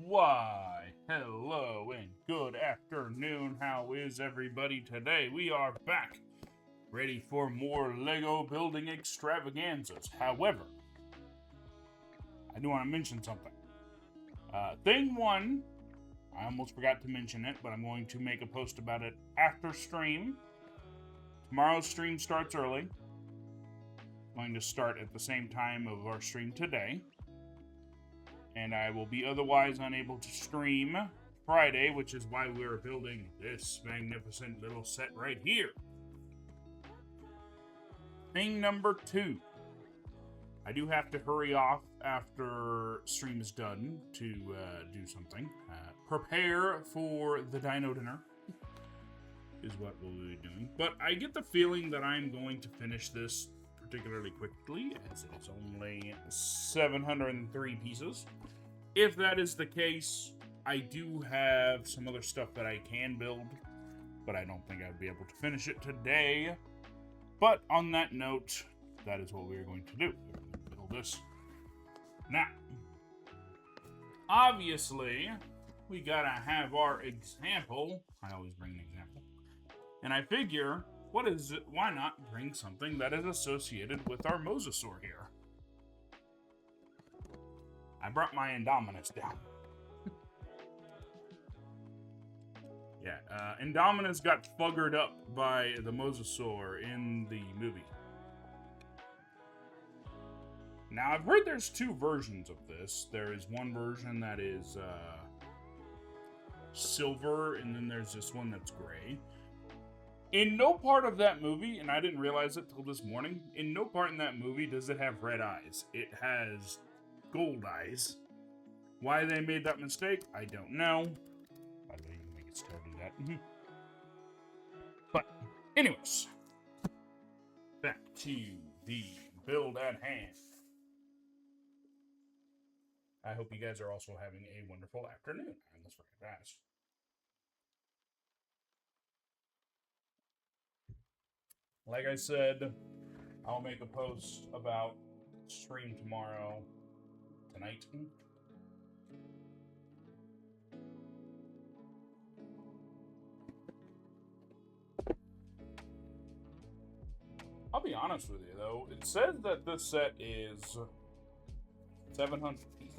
Why, hello and good afternoon. How is everybody today? We are back, ready for more Lego building extravaganzas. However, I do want to mention something. Thing one, I almost forgot to mention it, but I'm going to make a post about it after stream. Tomorrow's stream starts early. Going to start at the same time of our stream today. And I will be otherwise unable to stream Friday, which is why we're building this magnificent little set right here. Thing number two. I do have to hurry off after stream is done to do something. Prepare for the dino dinner is what we'll be doing. But I get the feeling that I'm going to finish this particularly quickly, as it is only 703 pieces. If that is the case, I do have some other stuff that I can build, but I don't think I'd be able to finish it today. But on that note, that is what we're going to do. We're going to build this. Now, obviously, we gotta have our example. I always bring an example. And I figure, what is it? Why not bring something that is associated with our Mosasaur here? I brought my Indominus down. Yeah, Indominus got fuggered up by the Mosasaur in the movie. Now, I've heard there's two versions of this. There is one version that is silver, and then there's this one that's gray. In no part of that movie, and I didn't realize it till this morning, in no part in that movie does it have red eyes. It has gold eyes. Why they made that mistake, I don't know. I don't even make it still do that. But, anyways, back to the build at hand. I hope you guys are also having a wonderful afternoon. I almost forgot to ask. Like I said, I'll make a post about stream tomorrow, tonight. I'll be honest with you though, it says that this set is 700 pieces.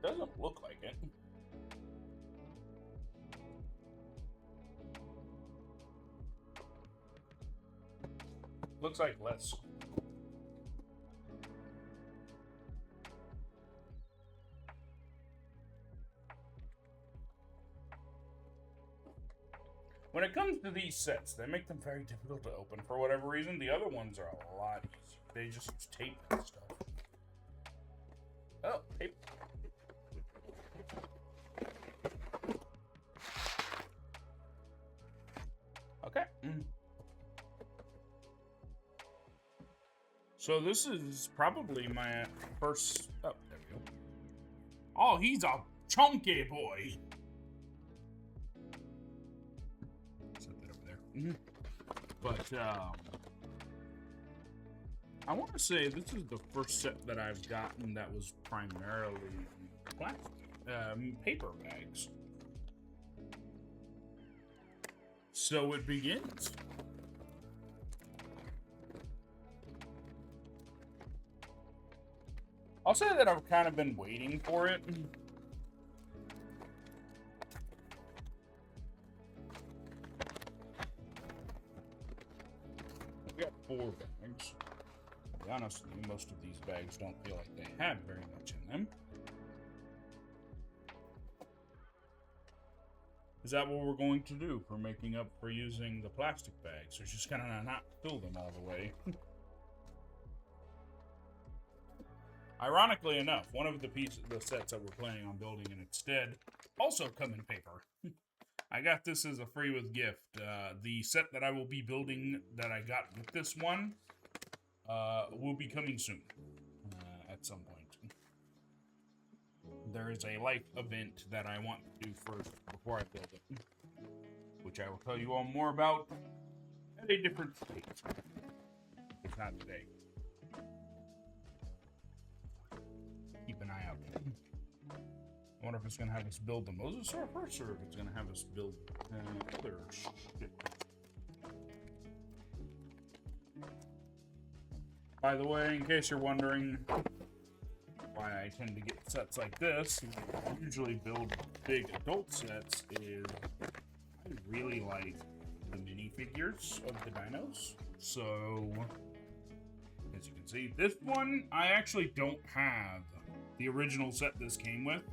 Doesn't look like it. Looks like less. When it comes to these sets, they make them very difficult to open for whatever reason. The other ones are a lot easier. They just use tape and stuff. Oh, tape. Okay. So this is probably my first... Oh, there we go. Oh, he's a chunky boy. Set that over there. But, I want to say this is the first set that I've gotten that was primarily plastic, paper bags. So it begins. I'll say that I've kind of been waiting for it. We got 4 bags. To be honest with you, most of these bags don't feel like they have very much in them. Is that what we're going to do for making up for using the plastic bags? We're just gonna not fill them all the way. Ironically enough, one of the sets that we're planning on building in instead also come in paper. I got this as a free with gift. The set that I will be building that I got with this one will be coming soon at some point. There is a life event that I want to do first before I build it, which I will tell you all more about at a different date, if not today. I wonder if it's going to have us build the Mosasaurus first, or if it's going to have us build other shit. By the way, in case you're wondering why I tend to get sets like this, I usually build big adult sets, is I really like the minifigures of the dinos. So, as you can see, this one, I actually don't have the original set this came with.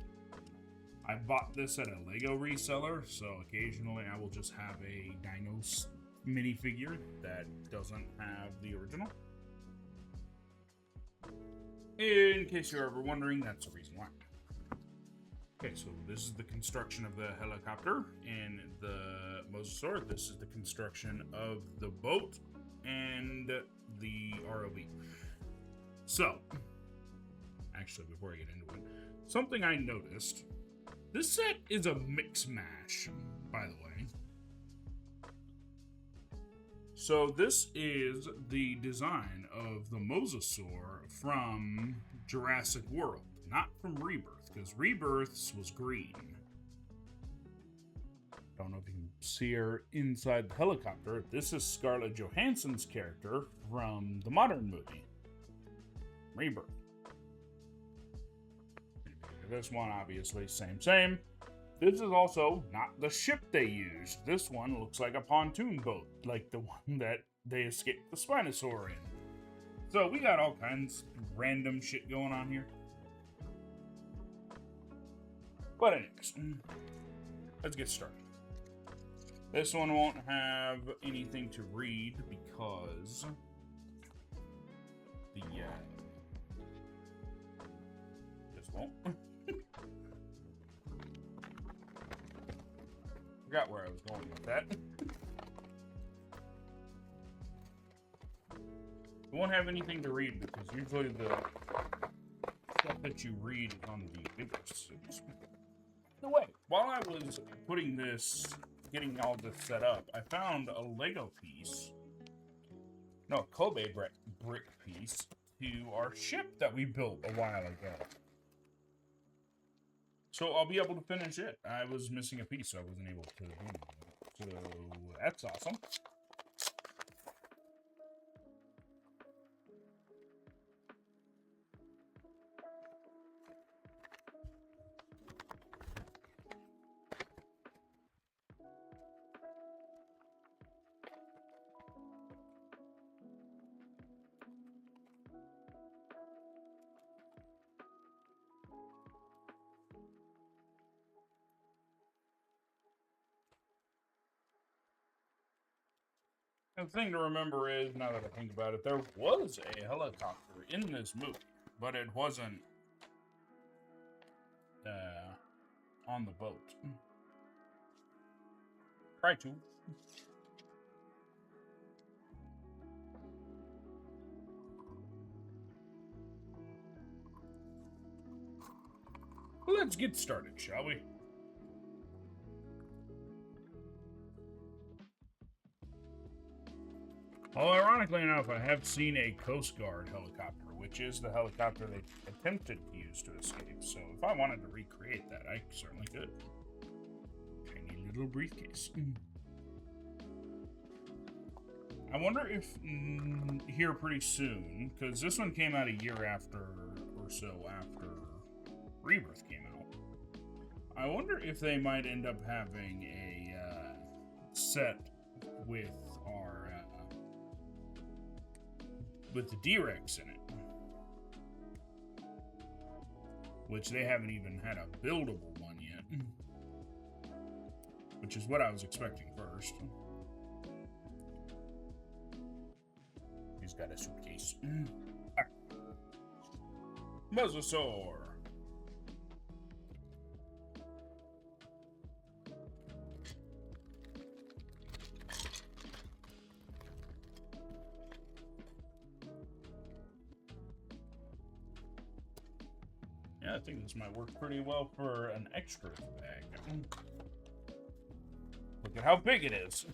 I bought this at a Lego reseller, so occasionally I will just have a Dinos minifigure that doesn't have the original. In case you're ever wondering, that's the reason why. Okay, so this is the construction of the helicopter and the Mosasaur. This is the construction of the boat and the ROV. So, actually, before I get into it, something I noticed. This set is a mix mash, by the way. So this is the design of the Mosasaur from Jurassic World, not from Rebirth, because Rebirth's was green. Don't know if you can see her inside the helicopter. This is Scarlett Johansson's character from the modern movie, Rebirth. This one, obviously, same. This is also not the ship they used. This one looks like a pontoon boat, like the one that they escaped the Spinosaur in. So we got all kinds of random shit going on here. But anyways, let's get started. This one won't have anything to read because the this won't. Forgot where I was going with that. It won't have anything to read because usually the stuff that you read is on the bigger suits. No way. While I was putting this, getting all this set up, I found a Lego piece. No, a Kobe brick piece to our ship that we built a while ago. So I'll be able to finish it. I was missing a piece, so I wasn't able to do it. So that's awesome. The thing to remember is, now that I think about it, there was a helicopter in this movie, but it wasn't on the boat. Try to. Let's get started, shall we? Well, ironically enough, I have seen a Coast Guard helicopter, which is the helicopter they attempted to use to escape. So if I wanted to recreate that, I certainly could. Tiny little briefcase. I wonder if here pretty soon, because this one came out a year after or so after Rebirth came out. I wonder if they might end up having a set with our with the D-Rex in it, which they haven't even had a buildable one yet, which is what I was expecting first. He's got a suitcase. Mosasaur. Yeah, I think this might work pretty well for an extras bag. Look at how big it is.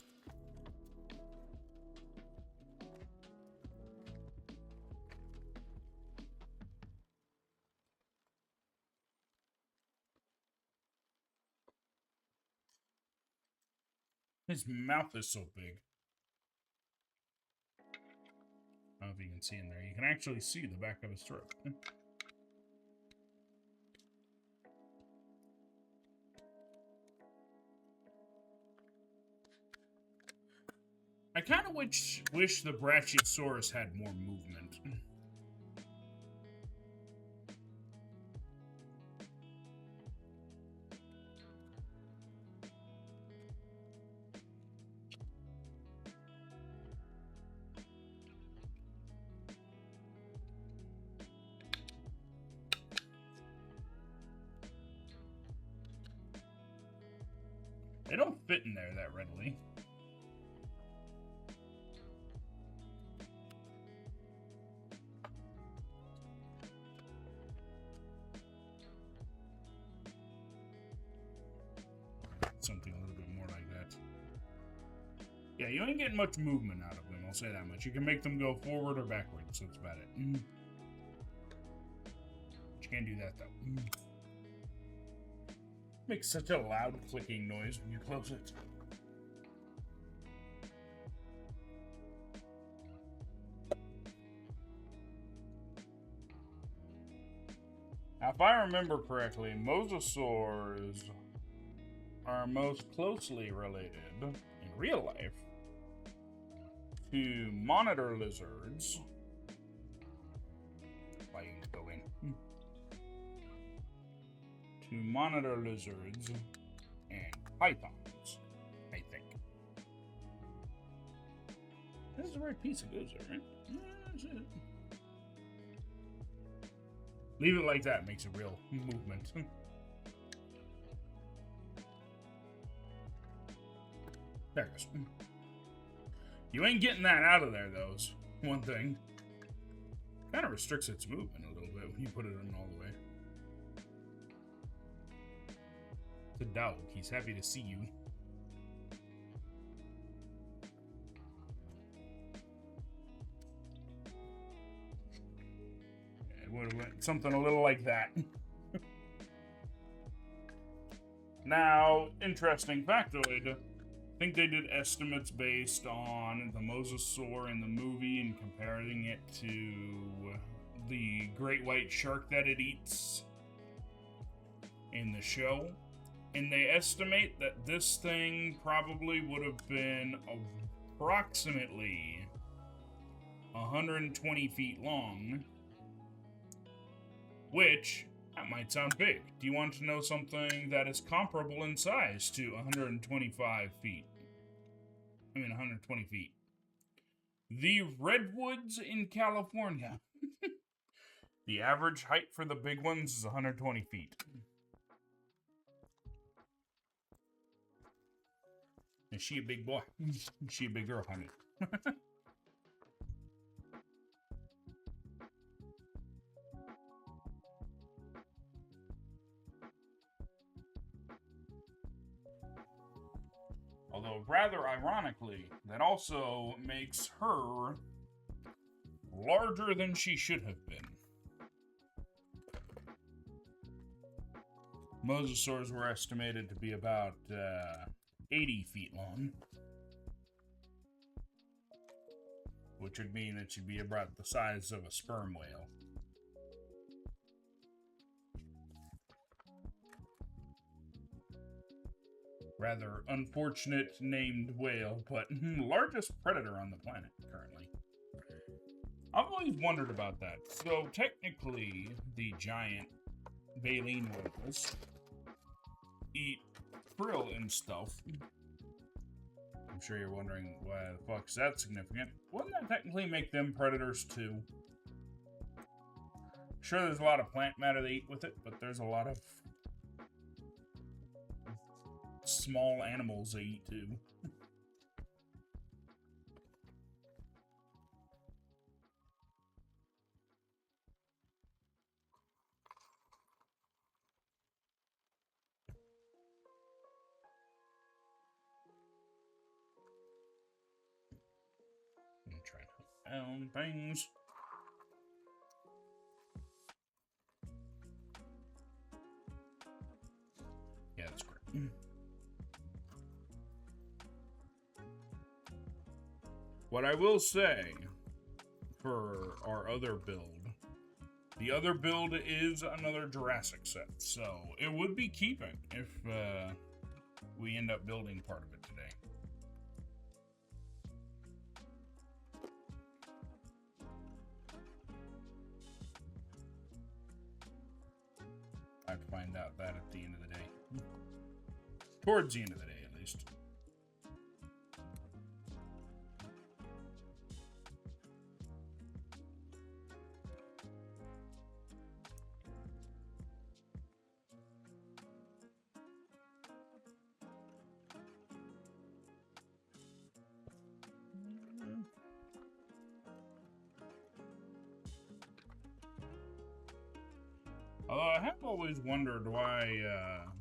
His mouth is so big. I don't know if you can see in there. You can actually see the back of his throat. I kind of wish the Brachiosaurus had more movement. They don't fit in there that readily. Something a little bit more like that. Yeah, you ain't getting much movement out of them, I'll say that much. You can make them go forward or backwards, so that's about it. But you can't do that, though. Makes such a loud clicking noise when you close it. Now, if I remember correctly, mosasaurs are most closely related in real life to monitor lizards. To monitor lizards and pythons, I think. This is the right piece of goods, right? Yeah, that's it. Leave it like that, makes a real movement. There it goes. You ain't getting that out of there, though, is one thing. Kind of restricts its movement a little bit when you put it in all the way. It's a dog. He's happy to see you. It would have went something a little like that. Now, interesting factoid. I think they did estimates based on the mosasaur in the movie and comparing it to the great white shark that it eats in the show. And they estimate that this thing probably would have been approximately 120 feet long, which, that might sound big. Do you want to know something that is comparable in size to 125 feet? 120 feet. The redwoods in California. The average height for the big ones is 120 feet. Is she a big boy? Is she a big girl, honey? Although, rather ironically, that also makes her larger than she should have been. Mosasaurs were estimated to be about 80 feet long, which would mean that she'd be about the size of a sperm whale. Rather unfortunate named whale, but largest predator on the planet currently. I've always wondered about that. So technically, the giant baleen whales eat krill and stuff. I'm sure you're wondering why the fuck's that significant. Wouldn't that technically make them predators too? Sure, there's a lot of plant matter they eat with it, but there's a lot of small animals they eat too. I'm trying to found things. Yeah, that's great. What I will say for our other build, the other build is another Jurassic set, so it would be keeping if we end up building part of it today. I'd find out that at the end of the day. Towards the end of the day, at least. Although I have always wondered why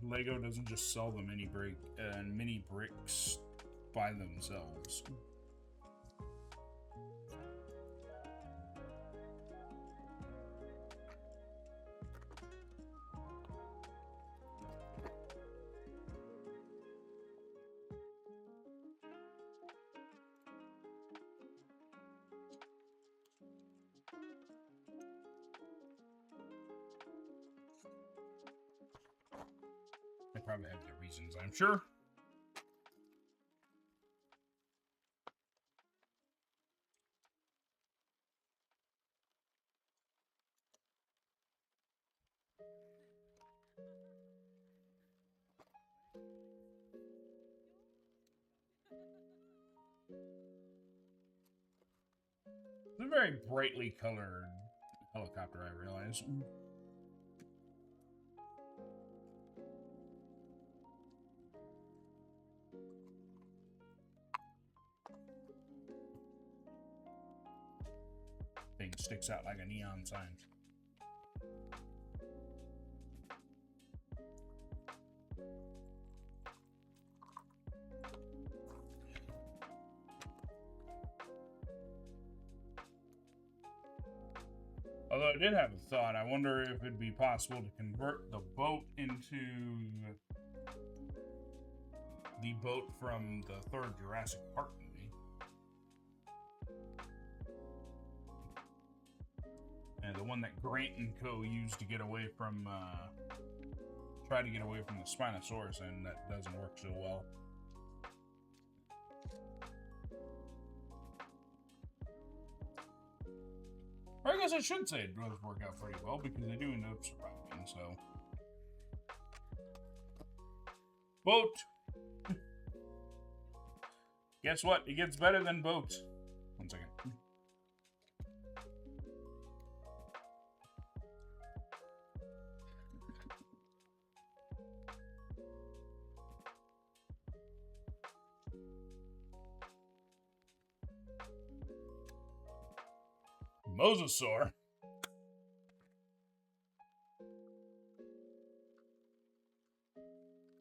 Lego doesn't just sell the mini bricks by themselves. They probably have their reasons, I'm sure. It's a very brightly colored helicopter, I realize. Thing sticks out like a neon sign. Although I did have a thought, I wonder if it'd be possible to convert the boat into the boat from the third Jurassic Park movie. And the one that Grant and Co. used to get away from, try to get away from the Spinosaurus, and that doesn't work so well. Or I guess I should say it does work out pretty well, because they do end up surviving, so. Boat! Guess what? It gets better than boat. One second. Mosasaurus.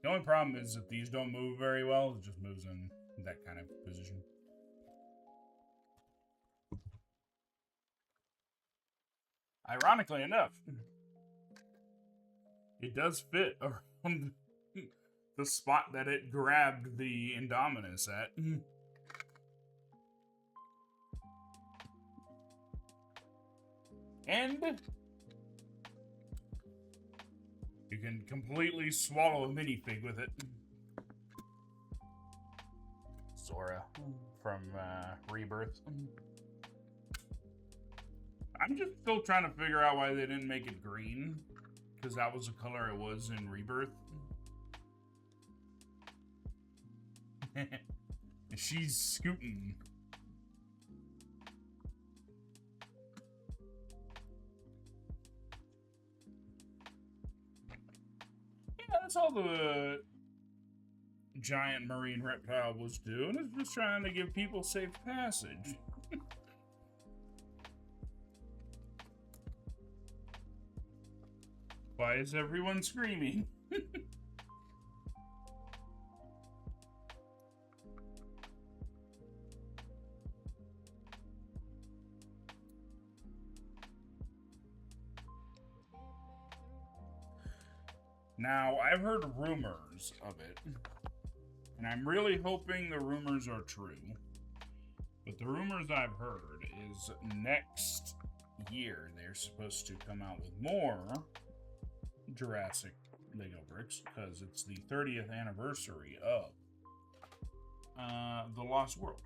The only problem is that these don't move very well. It just moves in that kind of position. Ironically enough, it does fit around the spot that it grabbed the Indominus at. And you can completely swallow a minifig with it. Zora from Rebirth. I'm just still trying to figure out why they didn't make it green, because that was the color it was in Rebirth. She's scooting. That's all the giant marine reptile was doing, is just trying to give people safe passage. Why is everyone screaming? Now, I've heard rumors of it, and I'm really hoping the rumors are true. But the rumors I've heard is next year they're supposed to come out with more Jurassic Lego bricks because it's the 30th anniversary of The Lost World.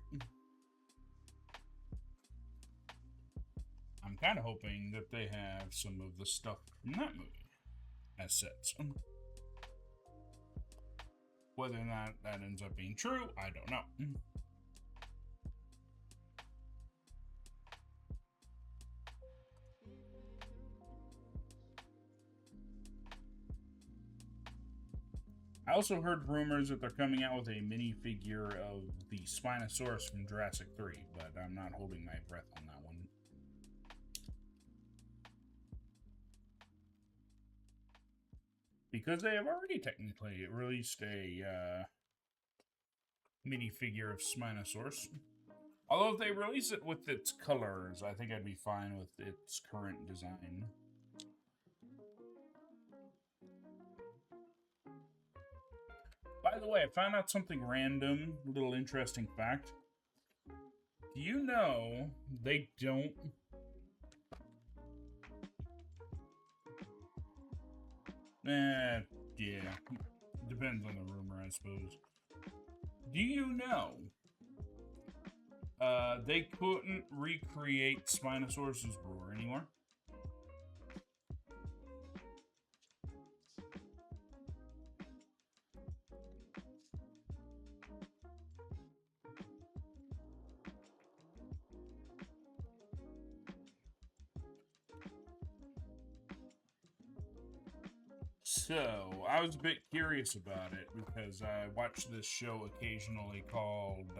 I'm kind of hoping that they have some of the stuff from that movie as sets. Whether or not that ends up being true, I don't know. I also heard rumors that they're coming out with a minifigure of the Spinosaurus from Jurassic 3, but I'm not holding my breath on that one. Because they have already technically released a minifigure of Spinosaurus. Although if they release it with its colors, I think I'd be fine with its current design. By the way, I found out something random, a little interesting fact. Do you know they don't... yeah. Depends on the rumor, I suppose. Do you know they couldn't recreate Spinosaurus' roar anymore? So, I was a bit curious about it because I watch this show occasionally called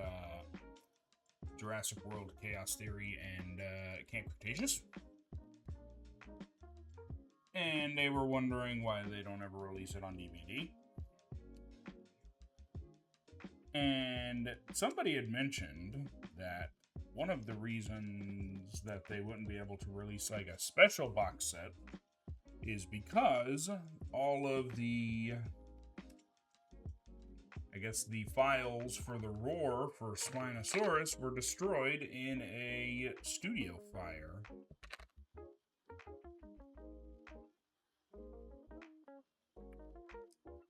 Jurassic World Chaos Theory and Camp Cretaceous. And they were wondering why they don't ever release it on DVD. And somebody had mentioned that one of the reasons that they wouldn't be able to release like a special box set is because all of the, I guess, the files for the roar for Spinosaurus were destroyed in a studio fire.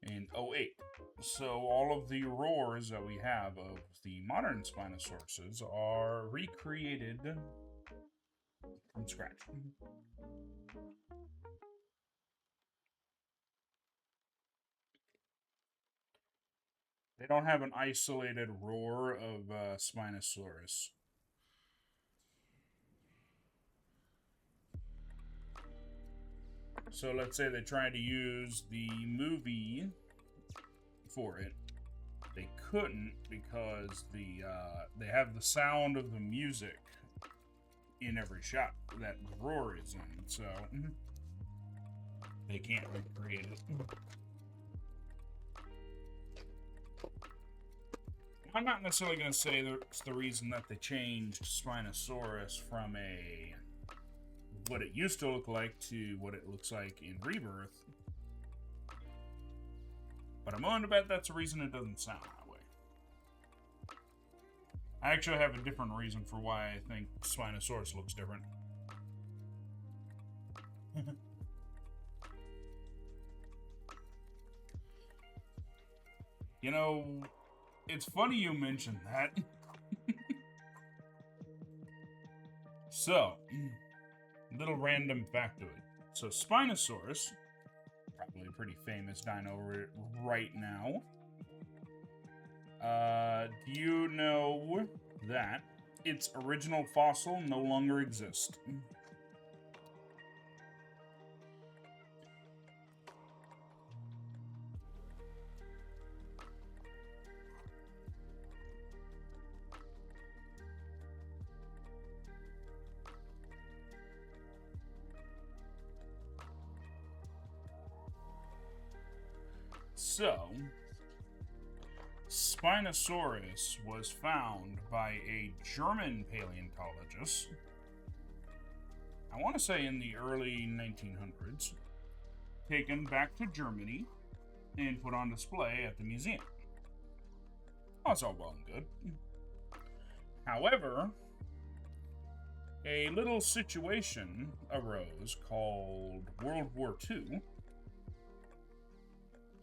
In 2008. So all of the roars that we have of the modern Spinosauruses are recreated from scratch. They don't have an isolated roar of Spinosaurus. So let's say they tried to use the movie for it. They couldn't because they have the sound of the music in every shot that the roar is in, so they can't recreate it. I'm not necessarily going to say that's the reason that they changed Spinosaurus from what it used to look like to what it looks like in Rebirth. But I'm willing to bet that's the reason it doesn't sound that way. I actually have a different reason for why I think Spinosaurus looks different. You know, it's funny you mentioned that. So, little random factoid. So, Spinosaurus, probably a pretty famous dino right now. Do you know that its original fossil no longer exists? So, Spinosaurus was found by a German paleontologist, I want to say in the early 1900s, taken back to Germany and put on display at the museum. That's all well and good. However, a little situation arose called World War II,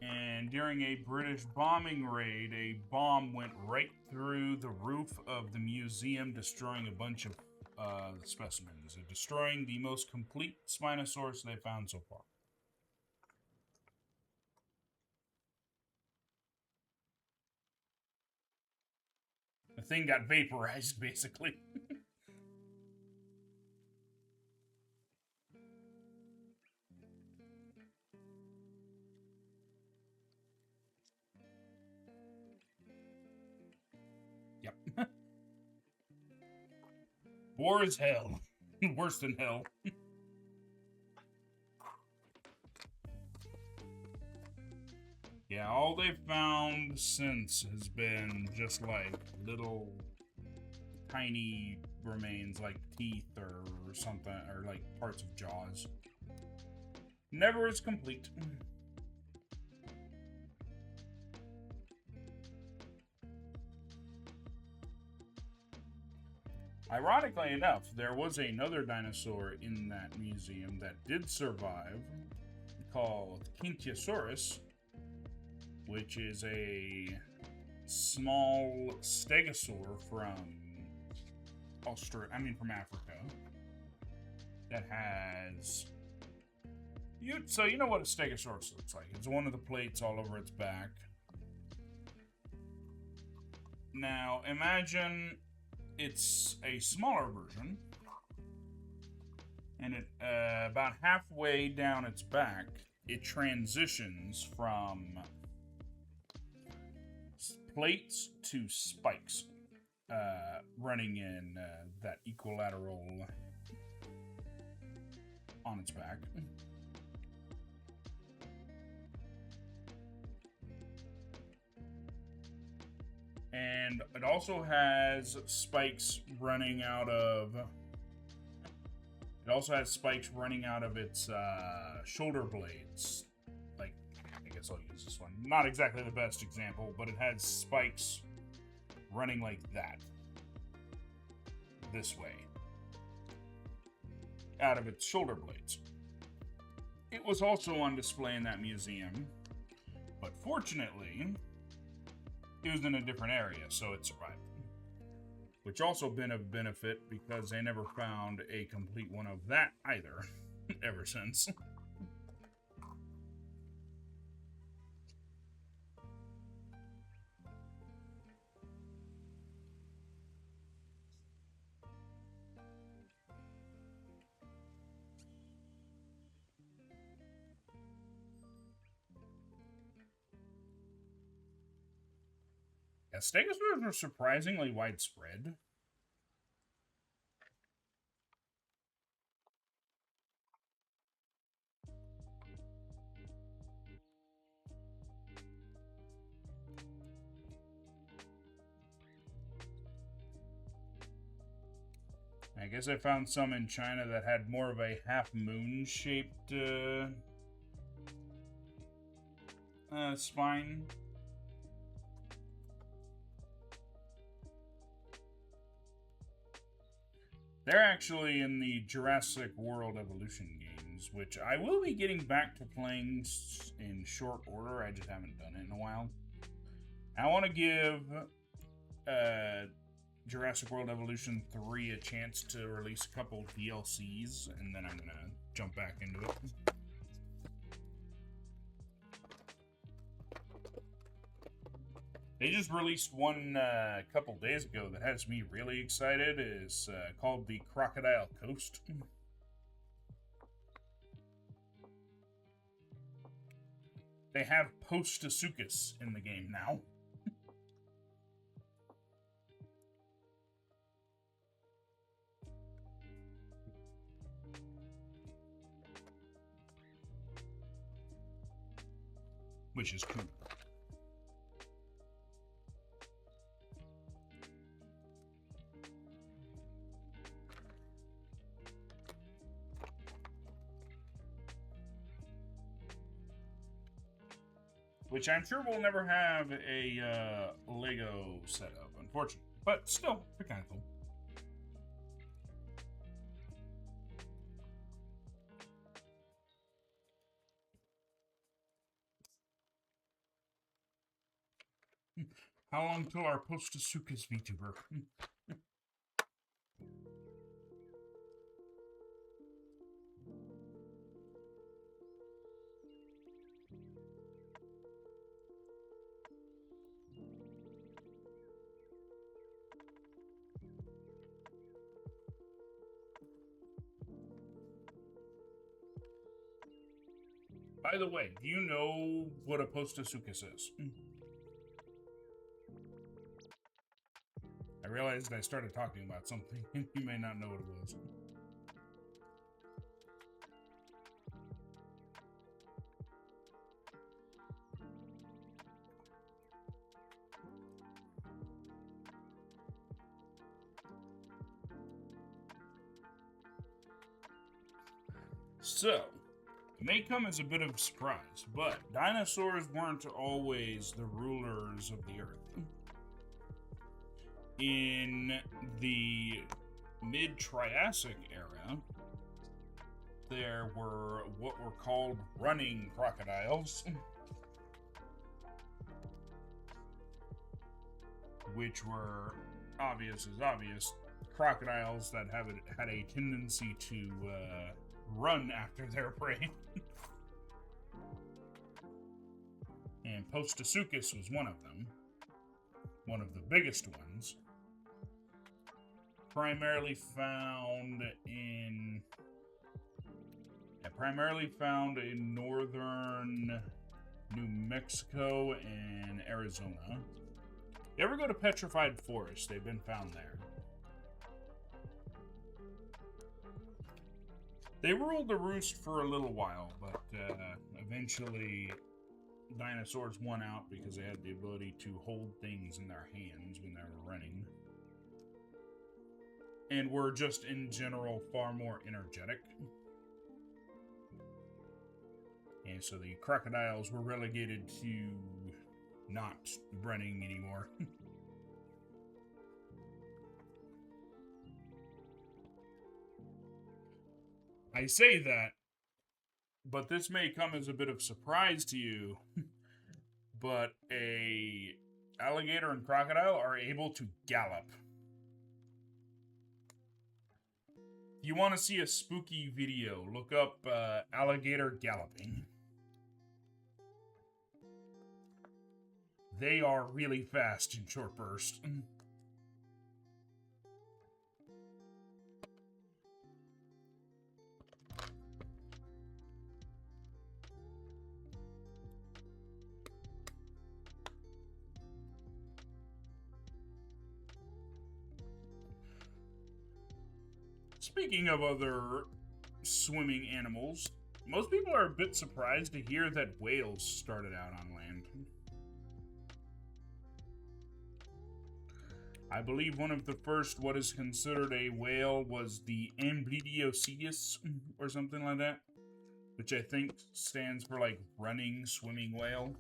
and during a British bombing raid, a bomb went right through the roof of the museum, destroying a bunch of specimens, and destroying the most complete Spinosaurus they've found so far. The thing got vaporized, basically. Yep. War is hell. Worse than hell. Yeah, all they've found since has been just like little tiny remains like teeth or something, or like parts of jaws. Never is complete. Ironically enough, there was another dinosaur in that museum that did survive, called Kintosaurus, which is a small stegosaur from from Africa, that has... So you know what a stegosaurus looks like. It's one of the plates all over its back. Now, imagine it's a smaller version, and it about halfway down its back, it transitions from plates to spikes, running in that equilateral on its back. And it also has spikes running out of... It also has spikes running out of its shoulder blades. Like, I guess I'll use this one. Not exactly the best example, but it has spikes running like that. This way. Out of its shoulder blades. It was also on display in that museum, but fortunately, it was in a different area, so it survived. Which also been of benefit because they never found a complete one of that either, ever since. Yeah, stegosaurs are surprisingly widespread. I guess I found some in China that had more of a half-moon shaped spine. They're actually in the Jurassic World Evolution games, which I will be getting back to playing in short order. I just haven't done it in a while. I want to give Jurassic World Evolution 3 a chance to release a couple DLCs, and then I'm going to jump back into it. They just released one a couple days ago that has me really excited. It's called the Crocodile Coast. They have Postosuchus in the game now. Which is cool. Which I'm sure we'll never have a Lego setup, unfortunately. But still, they're kind of cool. How long till our Postasukas VTuber? By the way, do you know what a Postasukas is? I realized I started talking about something, and you may not know what it was. So, it may come as a bit of a surprise, but dinosaurs weren't always the rulers of the earth. In the mid-Triassic era, there were what were called running crocodiles, which were obvious crocodiles that had a tendency to run after their prey. And Postasuchus was one of them, one of the biggest ones, primarily found in northern New Mexico and Arizona. You ever go to Petrified Forest? They've been found there. They ruled the roost for a little while, but eventually dinosaurs won out because they had the ability to hold things in their hands when they were running. And were just, in general, far more energetic. And so the crocodiles were relegated to not running anymore. I say that, but this may come as a bit of surprise to you, but a alligator and crocodile are able to gallop. If you want to see a spooky video, look up alligator galloping. They are really fast in short bursts. Speaking of other swimming animals, most people are a bit surprised to hear that whales started out on land. I believe one of the first what is considered a whale was the Amblydiocetus, or something like that, which I think stands for, like, running, swimming whale.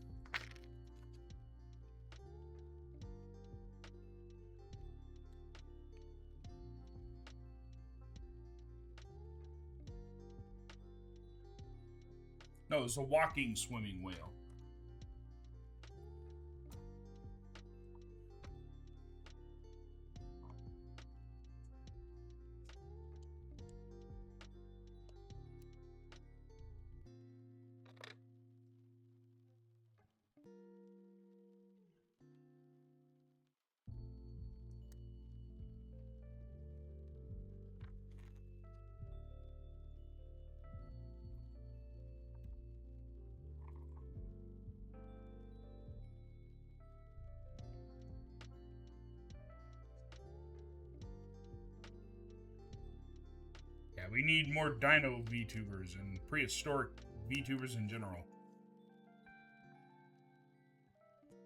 No, it's a walking swimming whale. Yeah, we need more dino VTubers and prehistoric VTubers in general.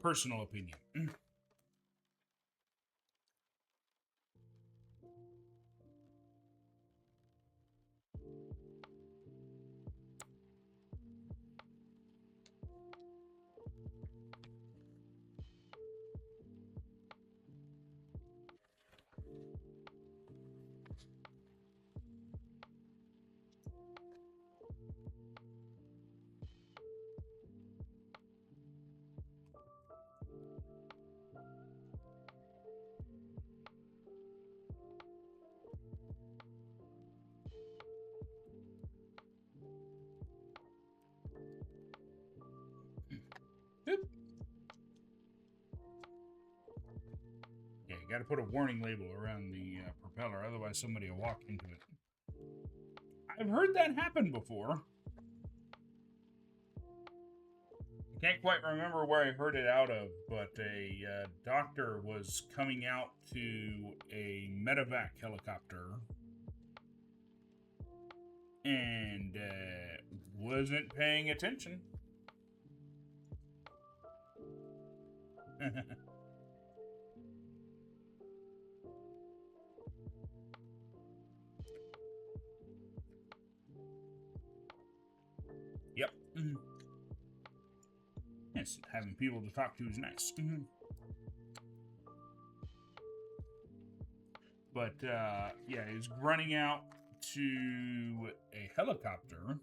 Personal opinion. got to put a warning label around the propeller, otherwise somebody will walk into it. I've heard that happen before. I can't quite remember where I heard it out of, but a doctor was coming out to a medevac helicopter and wasn't paying attention. Yep. Yes, having people to talk to is nice. But, yeah, he's running out to a helicopter.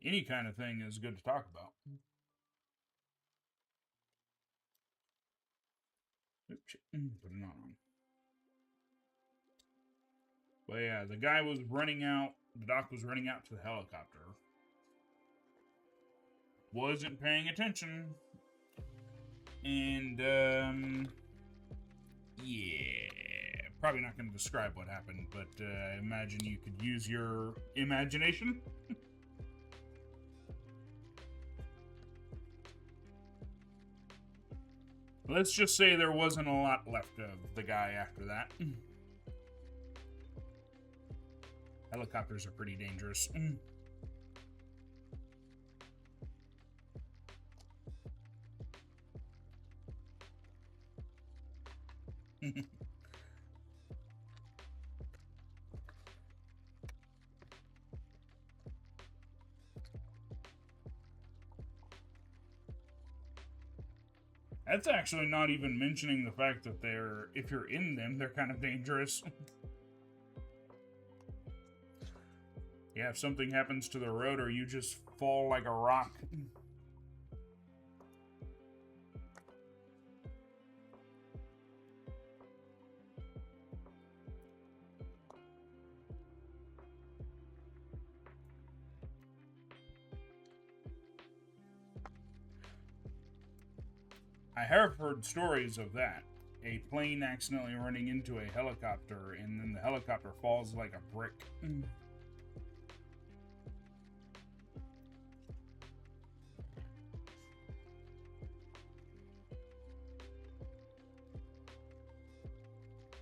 Any kind of thing is good to talk about. Oops, put it on. But yeah, the guy was running out, the doc was running out to the helicopter. Wasn't paying attention. And, yeah, probably not going to describe what happened, but I imagine you could use your imagination. Let's just say there wasn't a lot left of the guy after that. Helicopters are pretty dangerous. That's actually not even mentioning the fact that they're, if you're in them, they're kind of dangerous. Yeah, if something happens to the rotor, you just fall like a rock. I have heard stories of that. A plane accidentally running into a helicopter, and then the helicopter falls like a brick.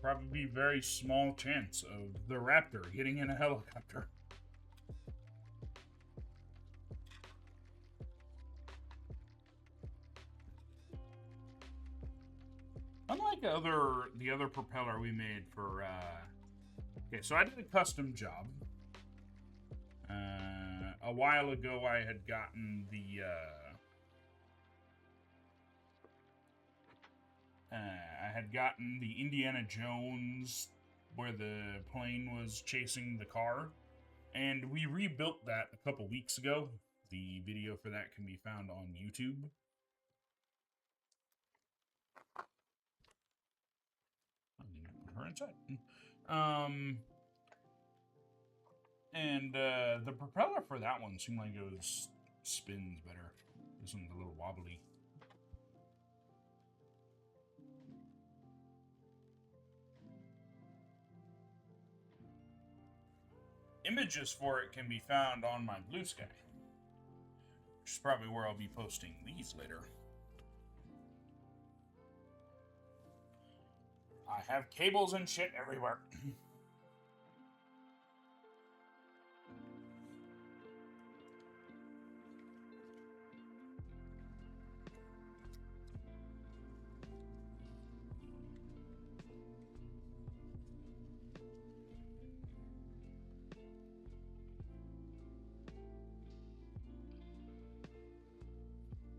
Probably very small chance of the Raptor getting in a helicopter. Unlike the other propeller we made for, okay, so I did a custom job. A while ago I had gotten the, Indiana Jones, where the plane was chasing the car, and we rebuilt that a couple weeks ago. The video for that can be found on YouTube. Her inside. And the propeller for that one seemed like it was spins better. This one's a little wobbly. Images for it can be found on my Blue Sky, which is probably where I'll be posting these later. I have cables and shit everywhere.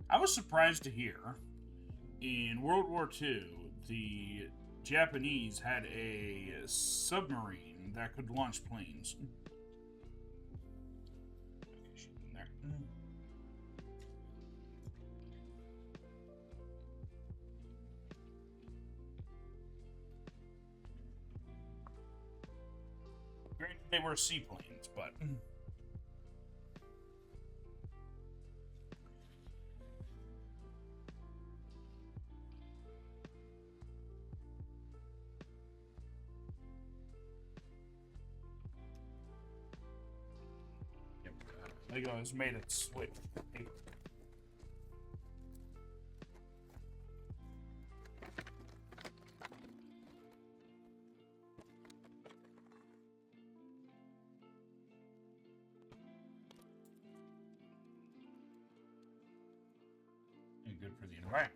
I was surprised to hear in World War II, the Japanese had a submarine that could launch planes. Okay, she's in there. Granted, they were seaplanes, but Lego has made it switch. And good for the environment.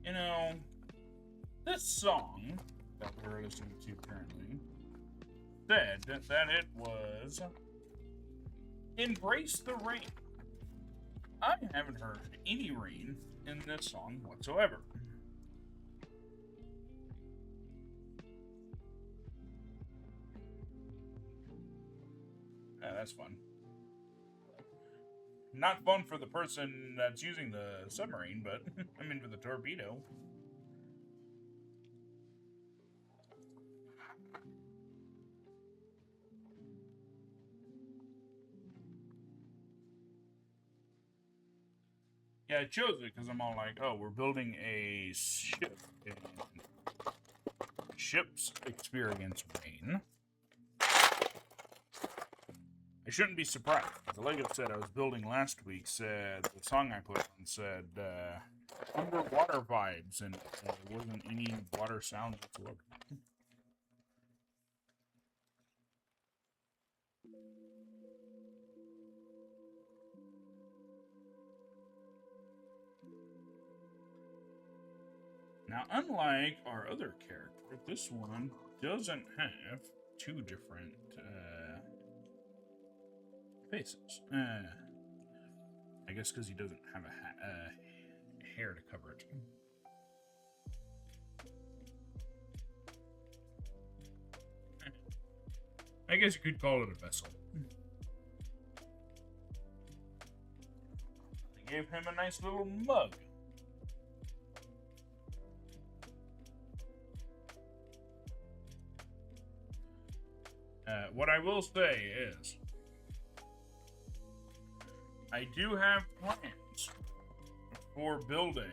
You know, this song that we're listening to currently said that it was Embrace the Rain. I haven't heard any rain in this song whatsoever. That's fun. Not fun for the person that's using the submarine, but I mean for the torpedo. Yeah, I chose it because I'm all like, oh, we're building a ship. Ships experience rain. I shouldn't be surprised. The Lego set I was building last week said, the song I put on said, underwater vibes, and there wasn't any water sounds whatsoever. Now, unlike our other character, this one doesn't have two different faces. I guess because he doesn't have a hair to cover it. I guess you could call it a vessel. They gave him a nice little mug. What I will say is, I do have plans for building.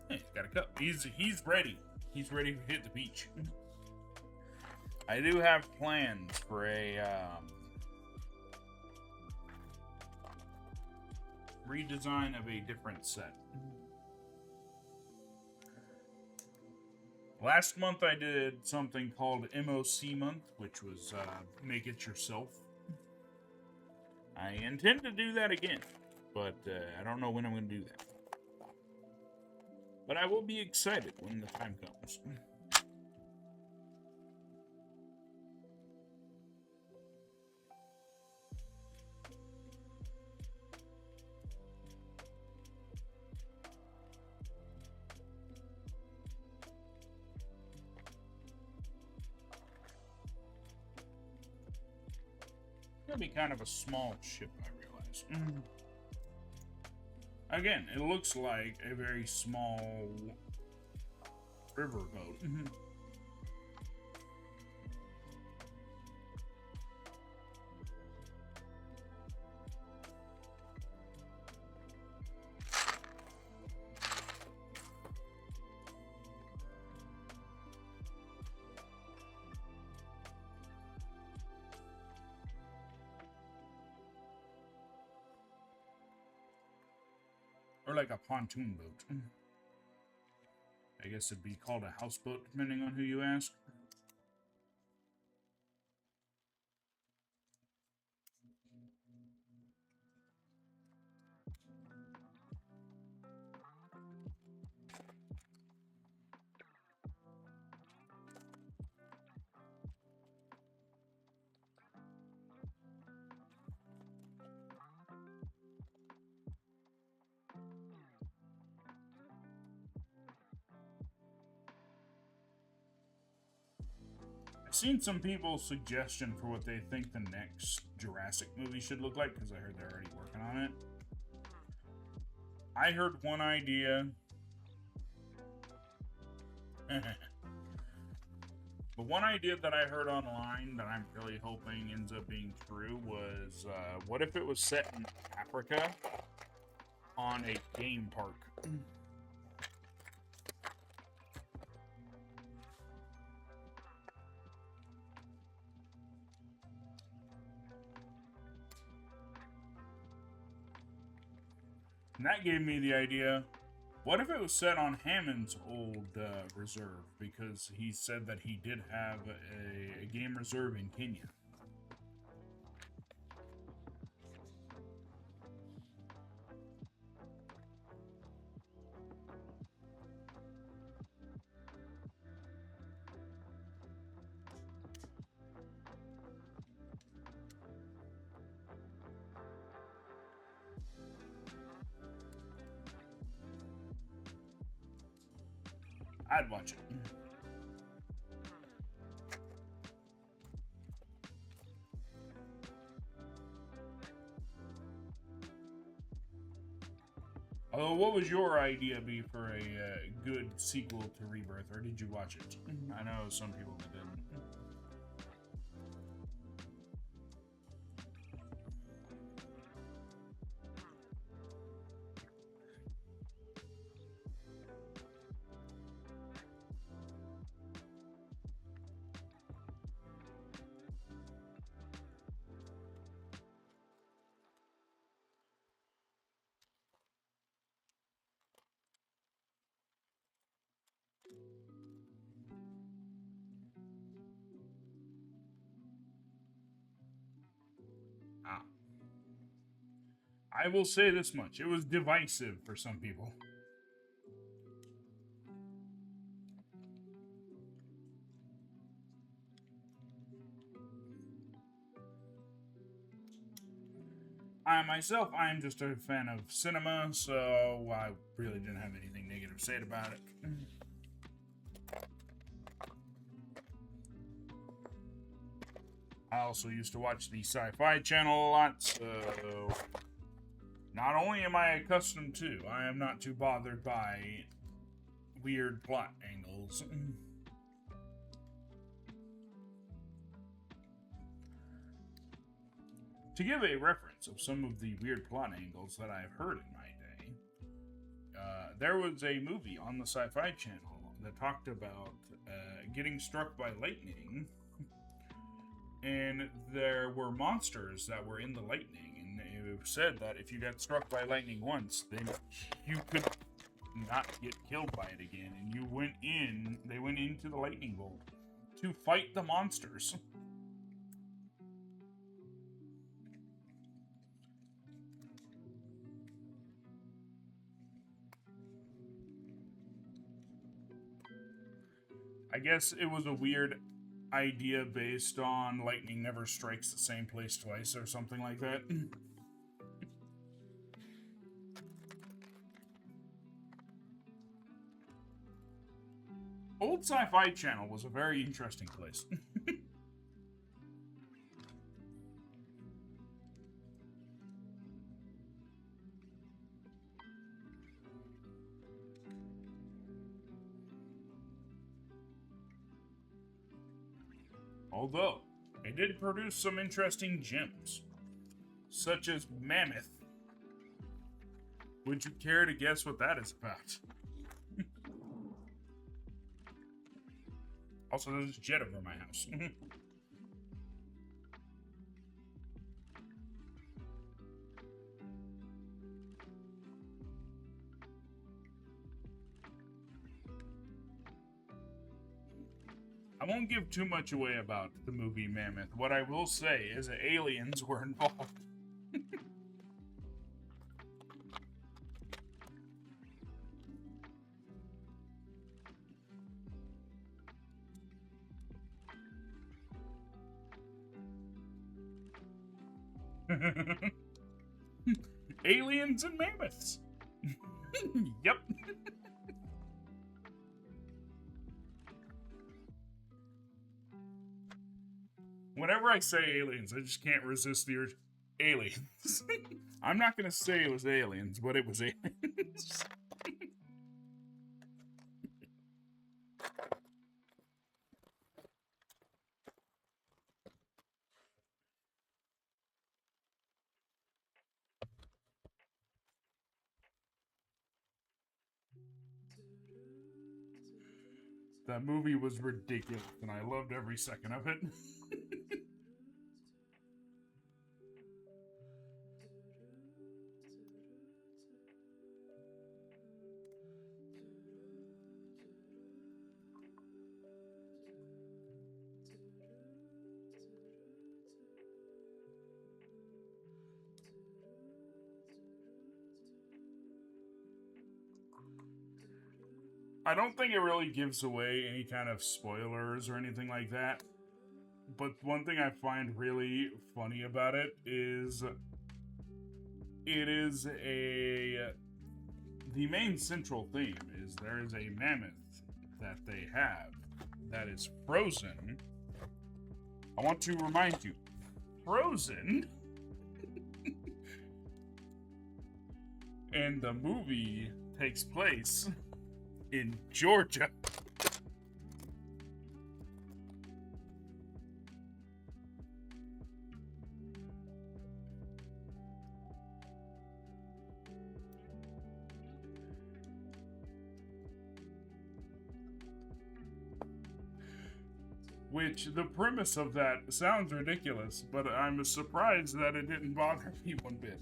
Hey, he's got a cup. He's ready. He's ready to hit the beach. I do have plans for a redesign of a different set. Last month I did something called MOC month, which was make it yourself. I intend to do that again, but I don't know when I'm going to do that. But I will be excited when the time comes. It'll be kind of a small ship, I realize. Again, it looks like a very small river boat. Or like a pontoon boat. I guess it'd be called a houseboat, depending on who you ask. I've seen some people's suggestion for what they think the next Jurassic movie should look like, because I heard they're already working on it. I heard one idea. But one idea that I heard online that I'm really hoping ends up being true was what if it was set in Africa on a game park? And that gave me the idea, what if it was set on Hammond's old reserve? Because he said that he did have a game reserve in Kenya. I'd watch it. What would your idea be for a good sequel to Rebirth, or did you watch it? I know some people that didn't. Ah. I will say this much. It was divisive for some people. I am just a fan of cinema, so I really didn't have anything negative to say about it. I also used to watch the Sci-Fi Channel a lot, so not only am I accustomed to, I am not too bothered by weird plot angles. To give a reference of some of the weird plot angles that I've heard in my day, there was a movie on the Sci-Fi Channel that talked about getting struck by lightning, and there were monsters that were in the lightning, and it said that if you got struck by lightning once, then you could not get killed by it again, and they went into the lightning bolt to fight the monsters. I guess it was a weird idea based on lightning never strikes the same place twice or something like that. Old Sci-Fi Channel was a very interesting place. Although, it did produce some interesting gems, such as Mammoth. Would you care to guess what that is about? Also, there's a jet over my house. I won't give too much away about the movie Mammoth. What I will say is that aliens were involved. Aliens and mammoths. Yep. Whenever I say aliens, I just can't resist the urge. Aliens. I'm not gonna say it was aliens, but it was aliens. That movie was ridiculous, and I loved every second of it. I don't think it really gives away any kind of spoilers or anything like that. But one thing I find really funny about it is a the main central theme is there is a mammoth that they have that is frozen. I want to remind you, frozen. And the movie takes place in Georgia. Which the premise of that sounds ridiculous, but I'm surprised that it didn't bother me one bit.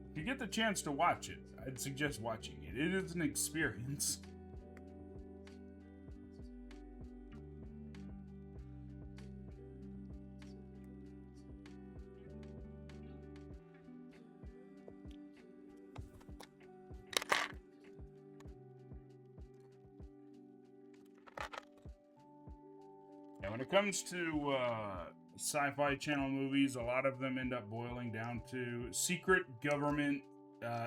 If you get the chance to watch it, I'd suggest watching it. It is an experience. And when it comes to sci-fi channel movies, a lot of them end up boiling down to secret government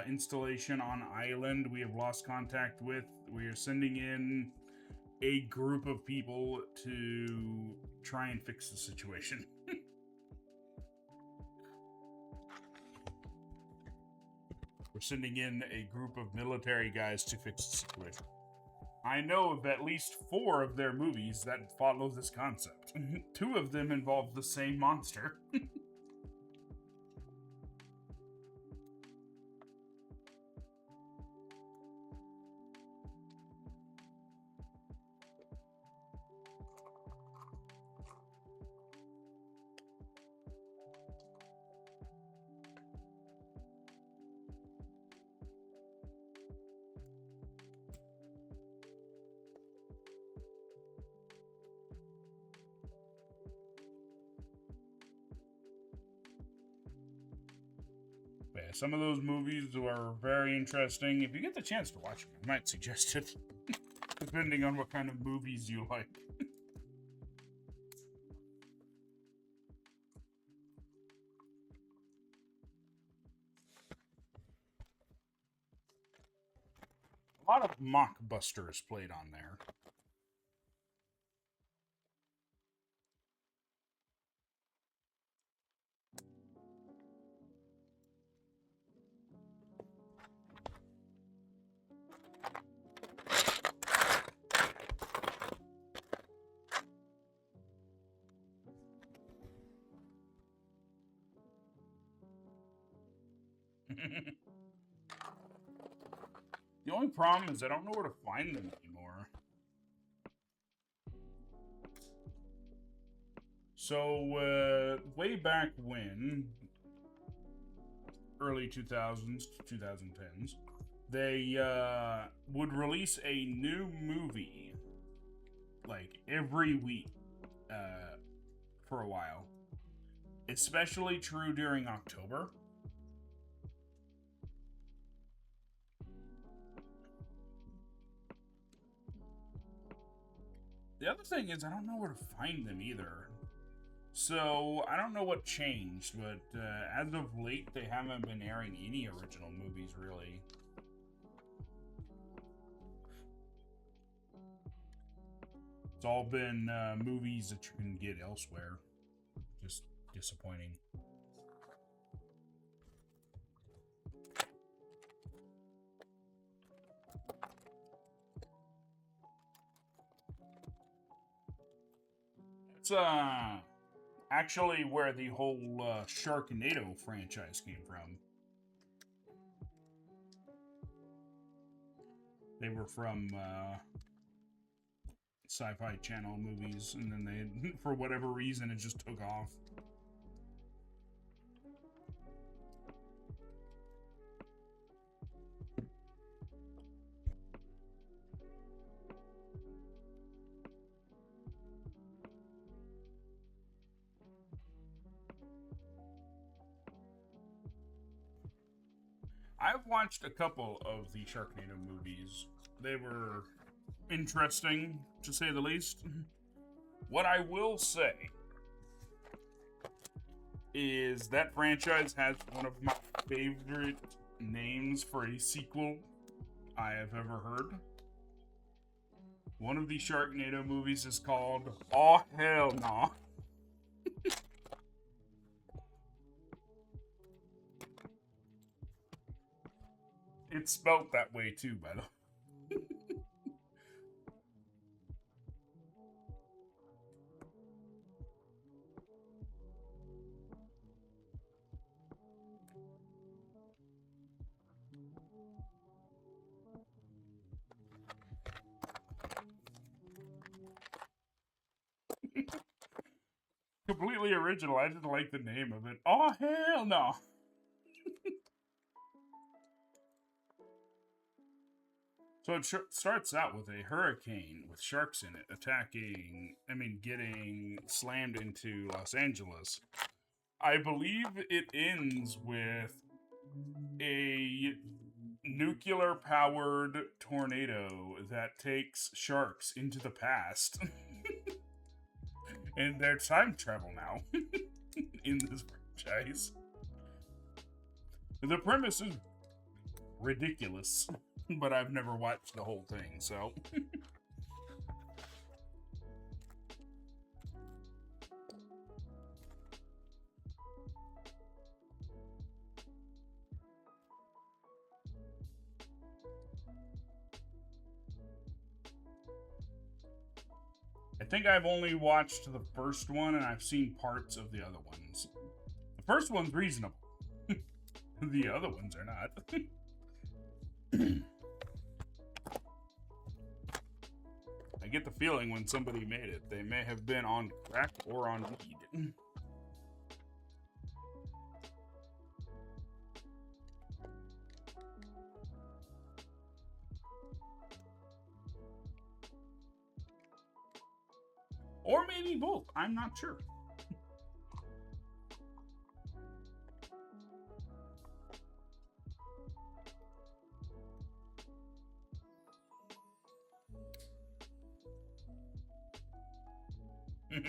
installation on island we have lost contact with. We are sending in a group of people to try and fix the situation. We're sending in a group of military guys to fix the situation. I know of at least 4 of their movies that follow this concept. 2 of them involve the same monster. Yeah, some of those movies are very interesting. If you get the chance to watch them, I might suggest it, depending on what kind of movies you like. A lot of mockbusters played on there. The only problem is I don't know where to find them anymore. So, way back when, early 2000s to 2010s, they would release a new movie like every week for a while. Especially true during October. The other thing is I don't know where to find them either. So, I don't know what changed, but as of late, they haven't been airing any original movies, really. It's all been movies that you can get elsewhere. Just disappointing. That's actually where the whole Sharknado franchise came from. They were from Sci-Fi Channel movies, and then they, for whatever reason, it just took off. I've watched a couple of the Sharknado movies. They were interesting, to say the least. What I will say is that franchise has one of my favorite names for a sequel I have ever heard. One of the Sharknado movies is called Oh Hell Nah. It's spelt that way too, by the way. Completely original. I just like the name of it. Oh hell no. So it starts out with a hurricane with sharks in it getting slammed into Los Angeles. I believe it ends with a nuclear powered tornado that takes sharks into the past. And they're time travel now in this franchise. The premise is ridiculous, but I've never watched the whole thing, so. I think I've only watched the first one, and I've seen parts of the other ones. The first one's reasonable. The other ones are not. I get the feeling when somebody made it, they may have been on crack or on weed. Or maybe both. I'm not sure. I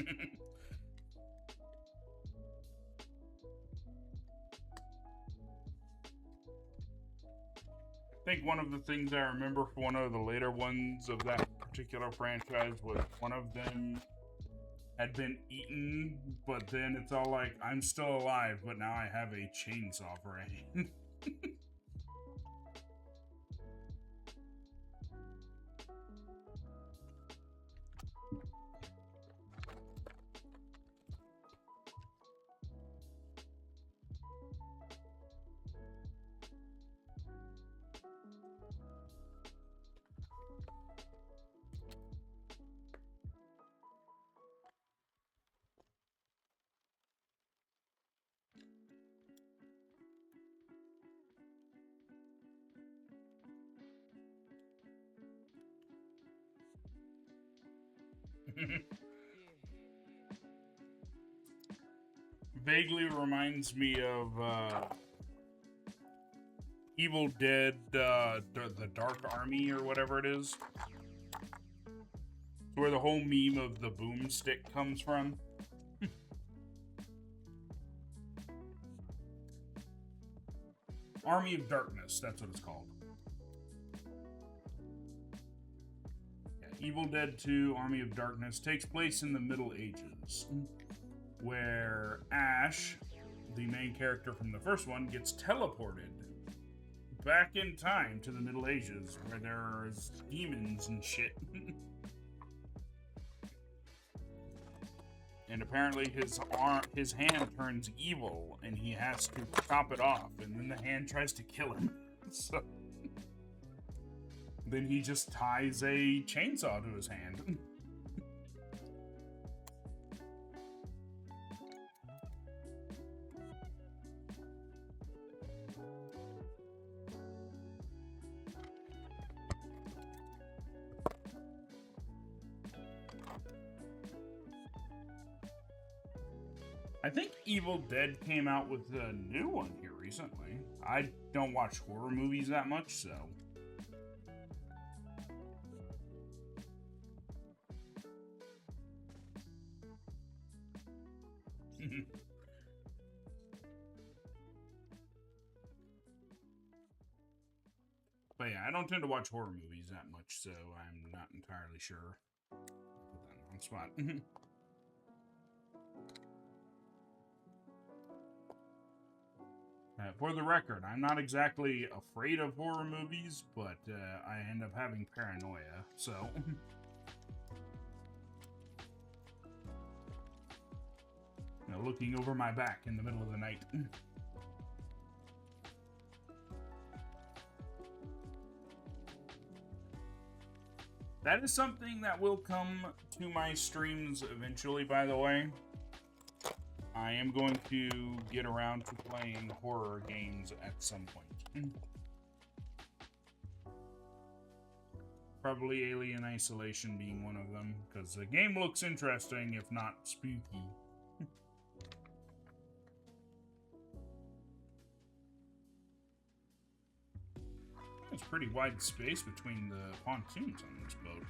think one of the things I remember for one of the later ones of that particular franchise was one of them had been eaten, but then it's all like, I'm still alive, but now I have a chainsaw brain. Vaguely reminds me of Evil Dead, the Dark Army or whatever it is. Where the whole meme of the boomstick comes from. Army of Darkness, that's what it's called. Yeah, Evil Dead 2, Army of Darkness, takes place in the Middle Ages, where Ash, the main character from the first one, gets teleported back in time to the Middle Ages, where there's demons and shit. and apparently his hand turns evil, and he has to chop it off, and then the hand tries to kill him. So then he just ties a chainsaw to his hand. I think Evil Dead came out with a new one here recently. I don't watch horror movies that much, so. But yeah, I don't tend to watch horror movies that much, so I'm not entirely sure. Put that on the spot. For the record, I'm not exactly afraid of horror movies, but I end up having paranoia, so. Looking over my back in the middle of the night. That is something that will come to my streams eventually, by the way. I am going to get around to playing horror games at some point. Probably Alien Isolation being one of them, because the game looks interesting, if not spooky. There's pretty wide space between the pontoons on this boat.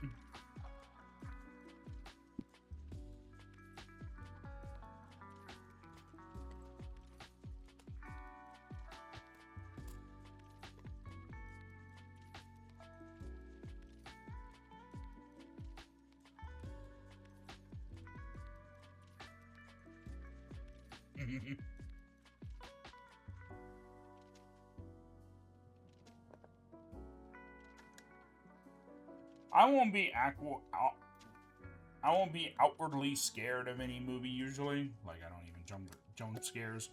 I won't be outwardly scared of any movie usually. Like, I don't even jump scares.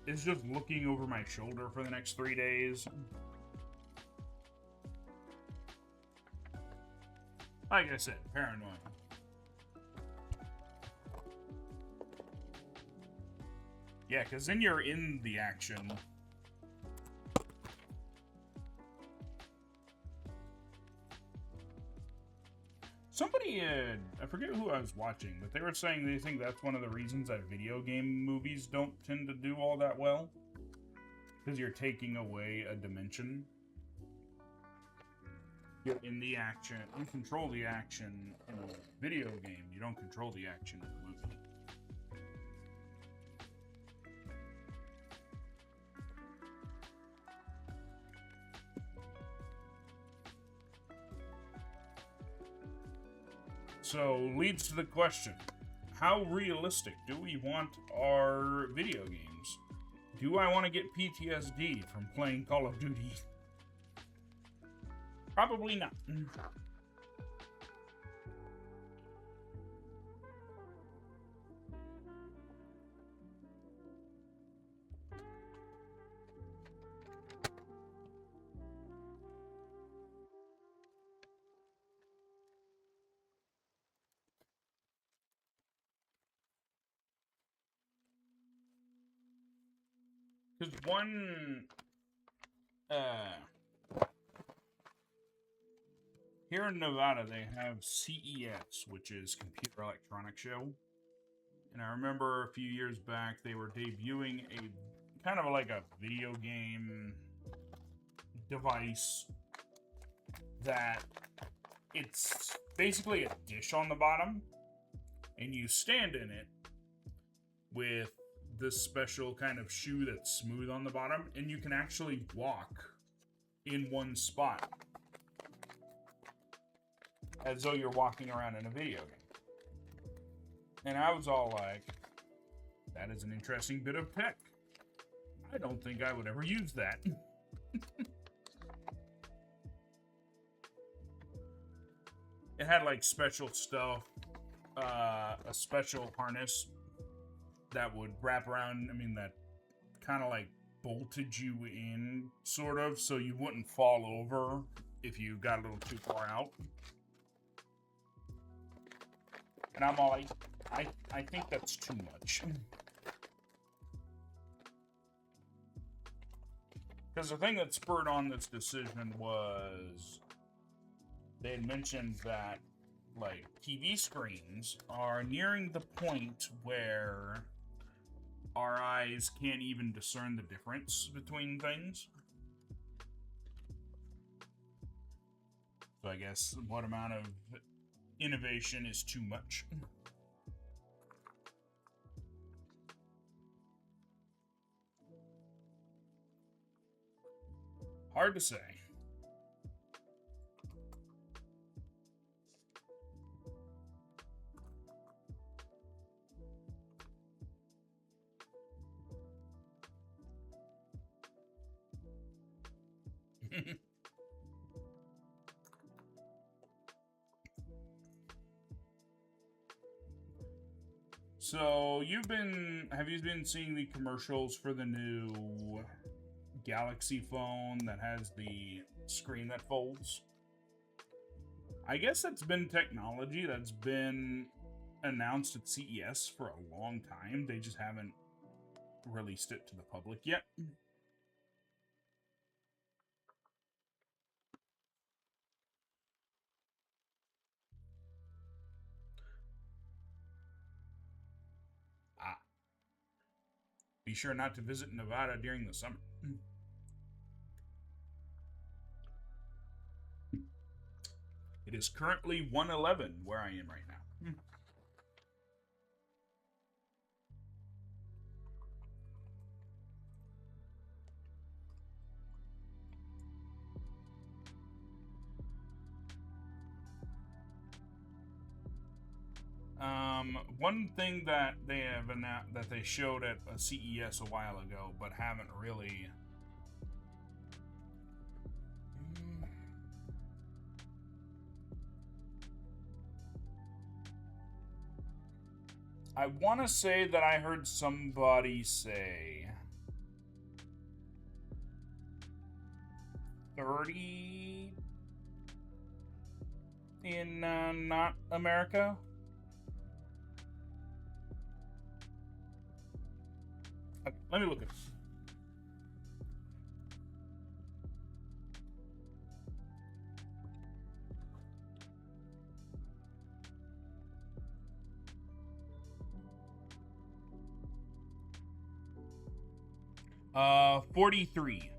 It's just looking over my shoulder for the next 3 days. Like I said, paranoid. Yeah, because then you're in the action. Somebody, I forget who I was watching, but they were saying they think that's one of the reasons that video game movies don't tend to do all that well. Because you're taking away a dimension. You're in the action. You control the action in a video game. You don't control the action in a movie. So, leads to the question, how realistic do we want our video games? Do I want to get PTSD from playing Call of Duty? Probably not. Because here in Nevada, they have CES, which is Computer Electronics Show. And I remember a few years back, they were debuting a kind of like a video game device that it's basically a dish on the bottom, and you stand in it with this special kind of shoe that's smooth on the bottom, and you can actually walk in one spot as though you're walking around in a video game. And I was all like, that is an interesting bit of tech. I don't think I would ever use that. It had like special stuff a special harness that would wrap around, I mean, that kind of like bolted you in, sort of, so you wouldn't fall over if you got a little too far out. And I'm all like, I think that's too much. Because the thing that spurred on this decision was they had mentioned that, like, TV screens are nearing the point where our eyes can't even discern the difference between things. So I guess what amount of innovation is too much? Hard to say. So have you been seeing the commercials for the new Galaxy phone that has the screen that folds? I guess that's been technology that's been announced at CES for a long time. They just haven't released it to the public yet. Be sure not to visit Nevada during the summer. It is currently 1:11 where I am right now. 1 thing that they have announced, that they showed at a CES a while ago, but haven't really. I want to say that I heard somebody say 30 in not America. Let me look at this. Uh, 43.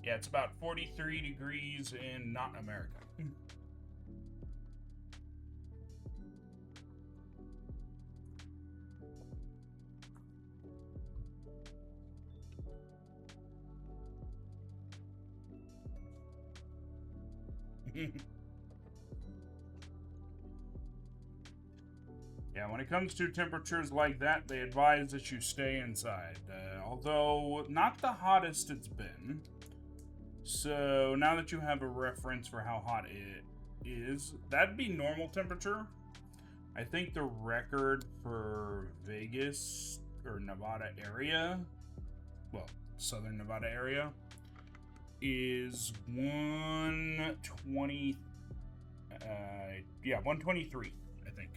Yeah, it's about 43 degrees in not America. Yeah, when it comes to temperatures like that, they advise that you stay inside. Although, not the hottest it's been. So, now that you have a reference for how hot it is, that'd be normal temperature. I think the record for Vegas, or Nevada area, well, southern Nevada area, is 120, 123, I think.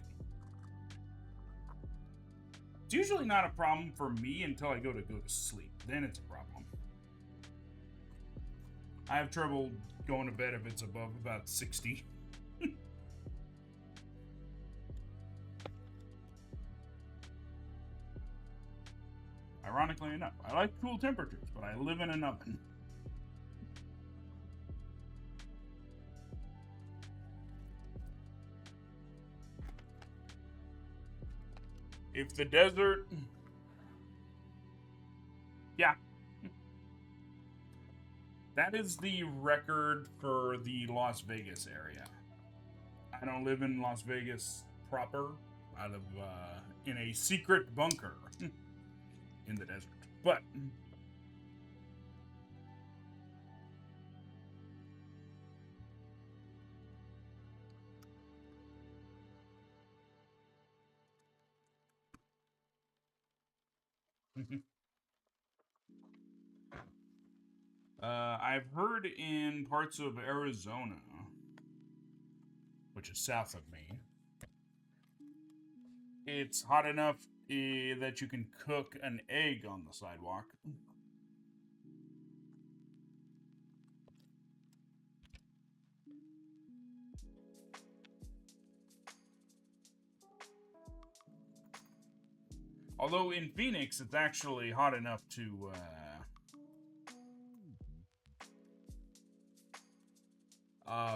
It's usually not a problem for me until I go to sleep. Then it's a problem. I have trouble going to bed if it's above about 60. Ironically enough, I like cool temperatures, but I live in an oven. If the desert... Yeah. That is the record for the Las Vegas area. I don't live in Las Vegas proper, out of in a secret bunker in the desert. But I've heard in parts of Arizona, which is south of me, it's hot enough that you can cook an egg on the sidewalk. Although in Phoenix, it's actually hot enough to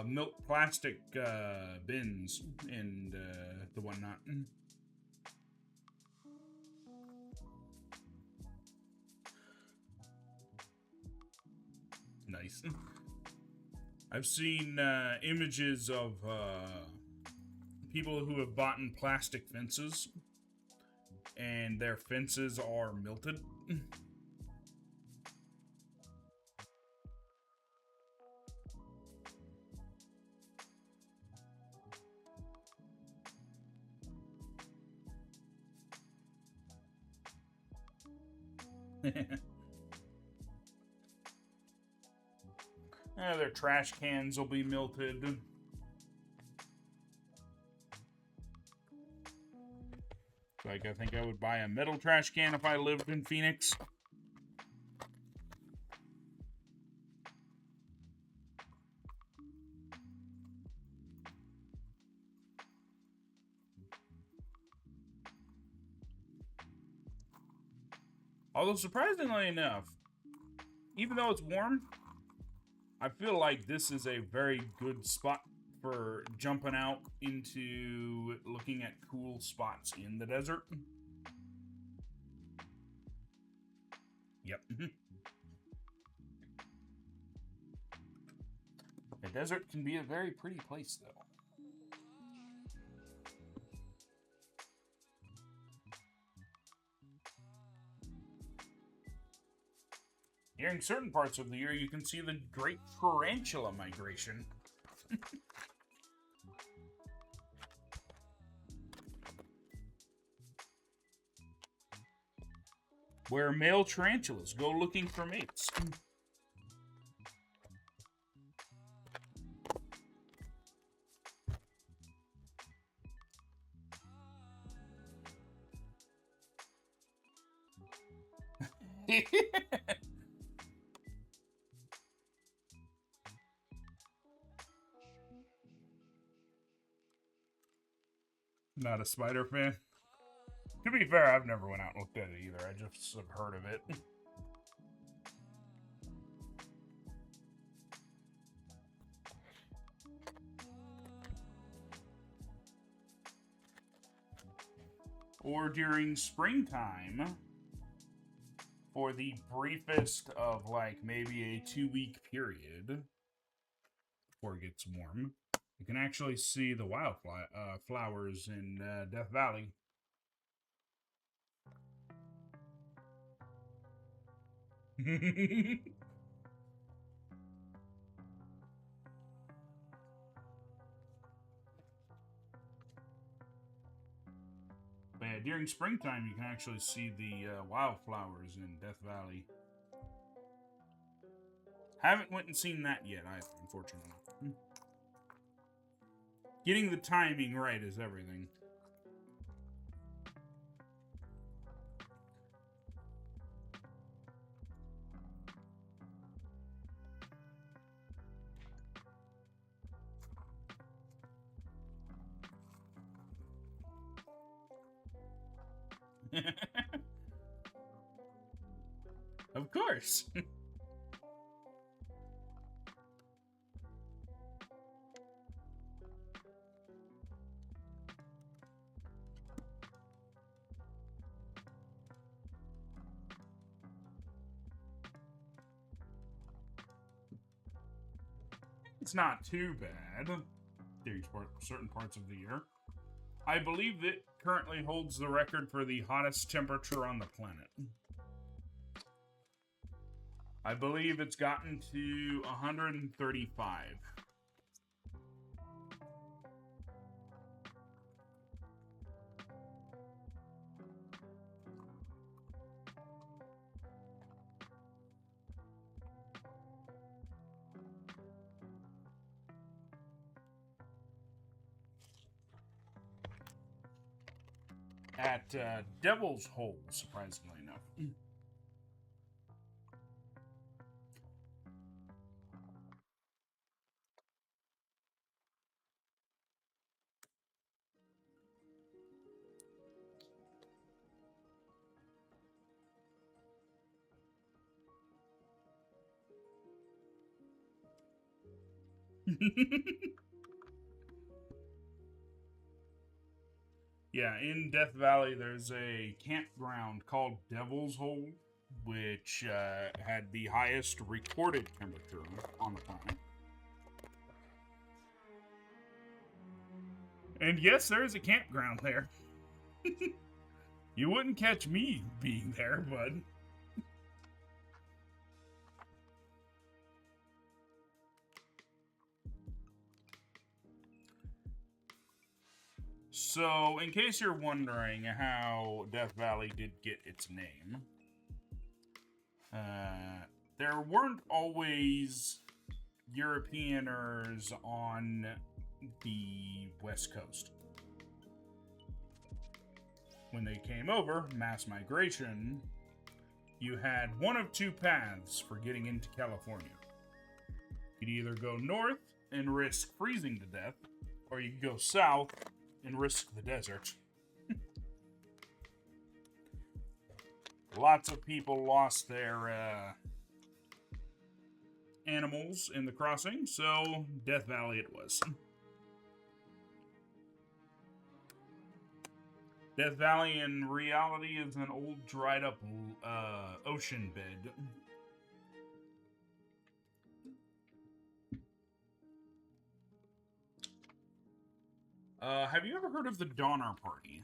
milk plastic bins and the whatnot. Nice. I've seen images of people who have bought in plastic fences, and their fences are melted. Their trash cans will be melted. Like, I think I would buy a metal trash can if I lived in Phoenix. Although, surprisingly enough, even though it's warm, I feel like this is a very good spot for jumping out into looking at cool spots in the desert. Yep. The desert can be a very pretty place, though. During certain parts of the year, you can see the great tarantula migration. Where male tarantulas go looking for mates. Not a spider fan. To be fair, I've never went out and looked at it either. I just have heard of it. Or during springtime, for the briefest of like maybe a 2-week period before it gets warm, you can actually see the flowers in Death Valley. But yeah, during springtime, you can actually see the wildflowers in Death Valley. Haven't went and seen that yet either, unfortunately. Getting the timing right is everything. Of course. It's not too bad during certain parts of the year. I believe it currently holds the record for the hottest temperature on the planet. I believe it's gotten to 135. At Devil's Hole, surprisingly enough. Yeah, in Death Valley, there's a campground called Devil's Hole, which had the highest recorded temperature on the planet. And yes, there is a campground there. You wouldn't catch me being there, bud. So, in case you're wondering how Death Valley did get its name, there weren't always Europeaners on the West Coast. When they came over, mass migration, you had one of two paths for getting into California. You could either go north and risk freezing to death, or you could go south and risk the desert. Lots of people lost their animals in the crossing, so Death Valley it was. Death Valley in reality is an old dried up ocean bed. Have you ever heard of the Donner Party?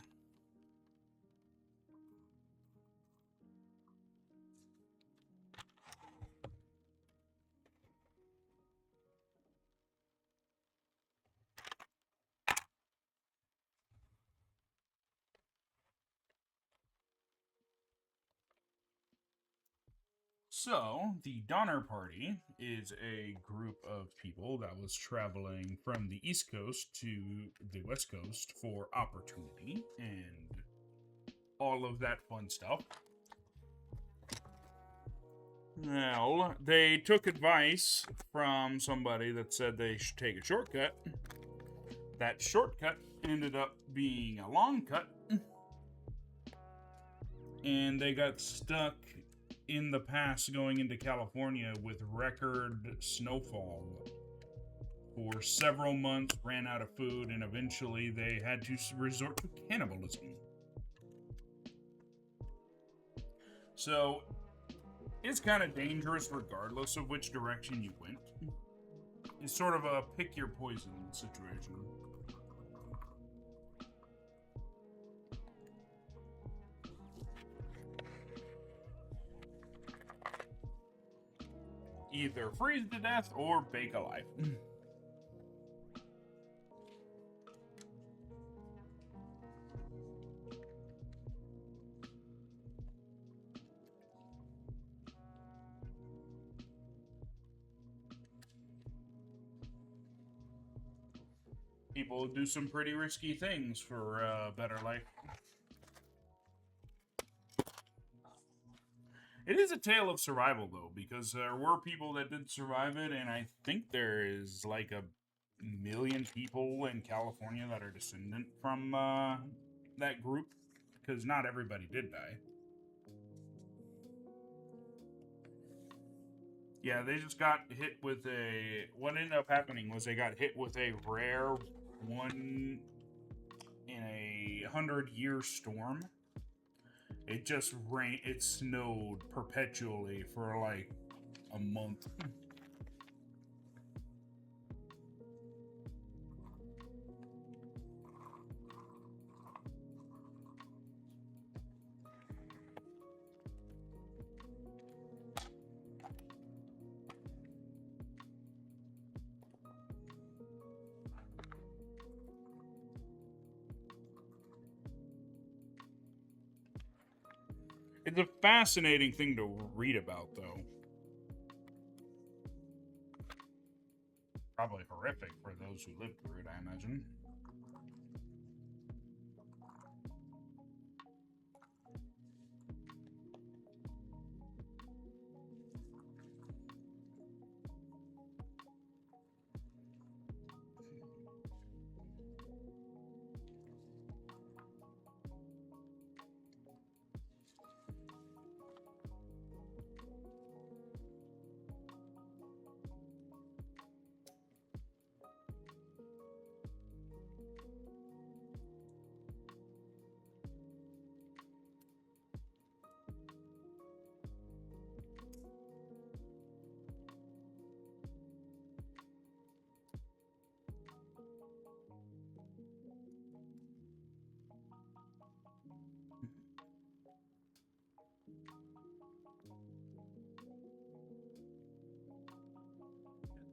So, the Donner Party is a group of people that was traveling from the East Coast to the West Coast for opportunity and all of that fun stuff. Well, they took advice from somebody that said they should take a shortcut. That shortcut ended up being a long cut, and they got stuck in the pass going into California with record snowfall for several months, ran out of food, and eventually they had to resort to cannibalism. So, it's kind of dangerous regardless of which direction you went. It's sort of a pick your poison situation. Either freeze to death or bake alive. People do some pretty risky things for a better life. It is a tale of survival, though, because there were people that did survive it, and I think there is like 1,000,000 people in California that are descendant from that group, because not everybody did die. Yeah, they just got hit with a... What ended up happening was they got hit with a rare one in a 100-year storm. It just rained, it snowed perpetually for like a month. It's a fascinating thing to read about, though. Probably horrific for those who lived through it, I imagine.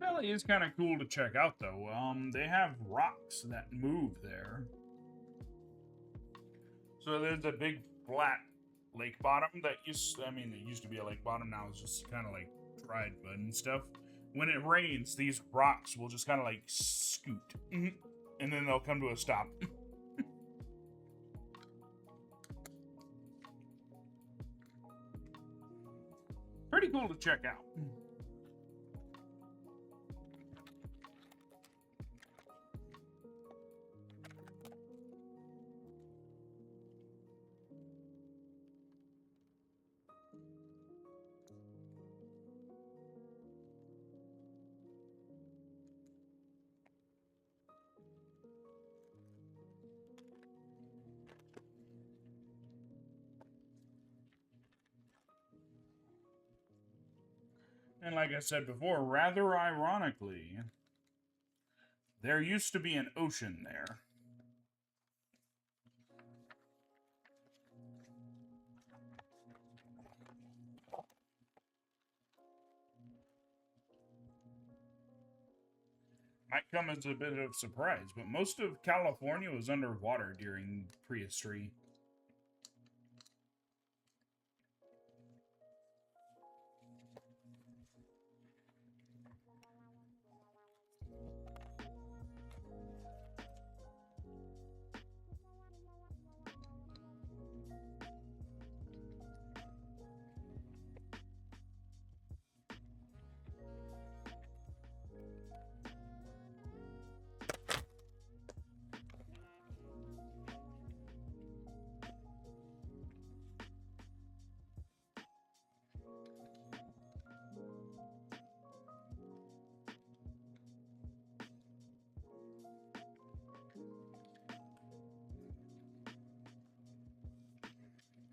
Valley is kind of cool to check out, though. They have rocks that move there. So there's a big flat lake bottom that it used to be a lake bottom. Now it's just kind of like dried mud and stuff. When it rains, these rocks will just kind of like scoot, and then they'll come to a stop. Pretty cool to check out. And like I said before, rather ironically, there used to be an ocean there. Might come as a bit of surprise, but most of California was underwater during prehistory.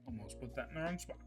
Almost put that in the wrong spot.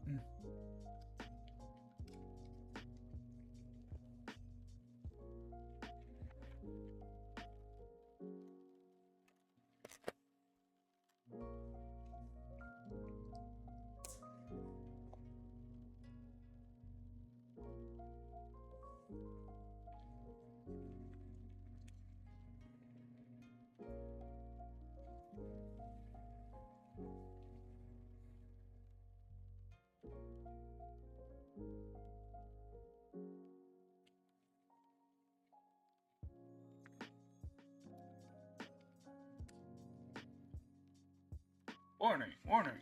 Warning, warning.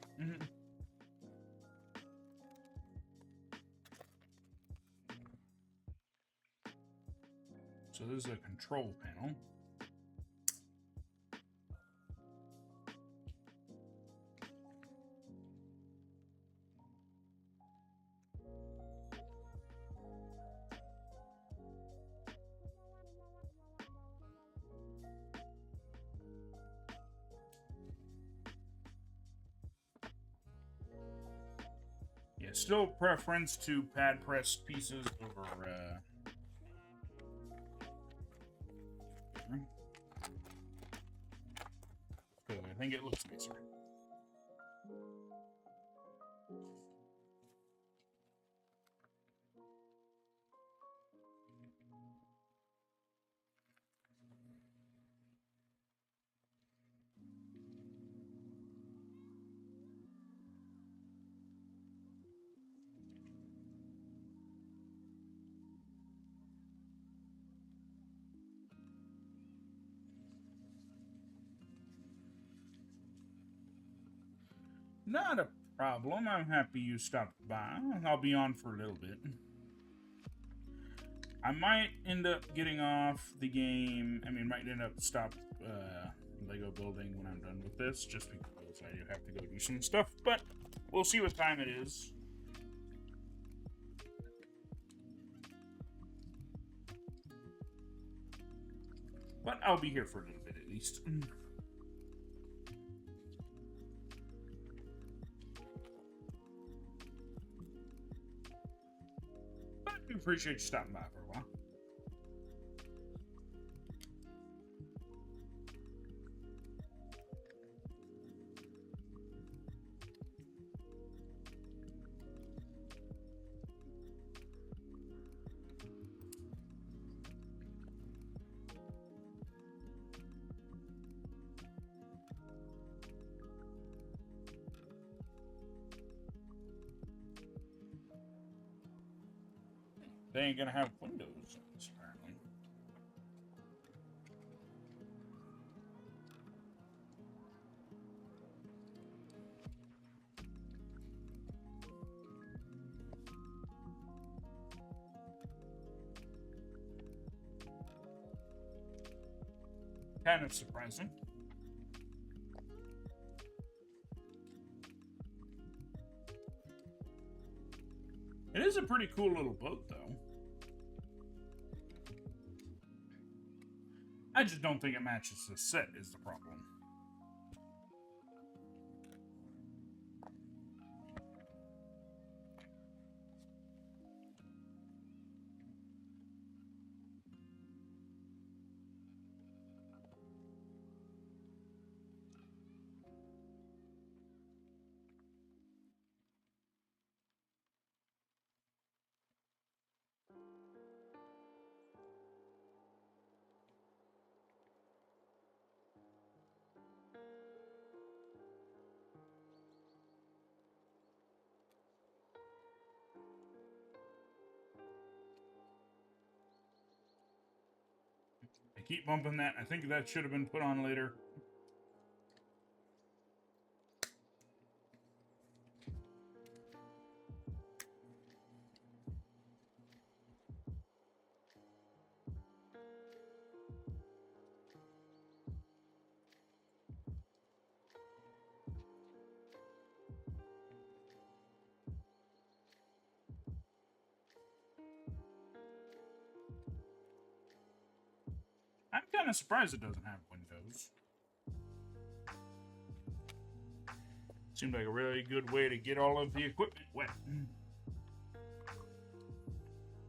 So this is a control panel. Yeah, still preference to pad pressed pieces over I think it looks nicer. Not a problem. I'm happy you stopped by. I'll be on for a little bit. I might end up getting off the game. I mean, might end up stop Lego building when I'm done with this, just because I do have to go do some stuff. But we'll see what time it is. But I'll be here for a little bit at least. But I appreciate you stopping by for a while. They ain't gonna have windows in this, apparently. Kind of surprising. It is a pretty cool little boat, though. I just don't think it matches the set, is the problem. I keep bumping that. I think that should have been put on later. I'm kind of surprised it doesn't have windows. Seemed like a really good way to get all of the equipment wet.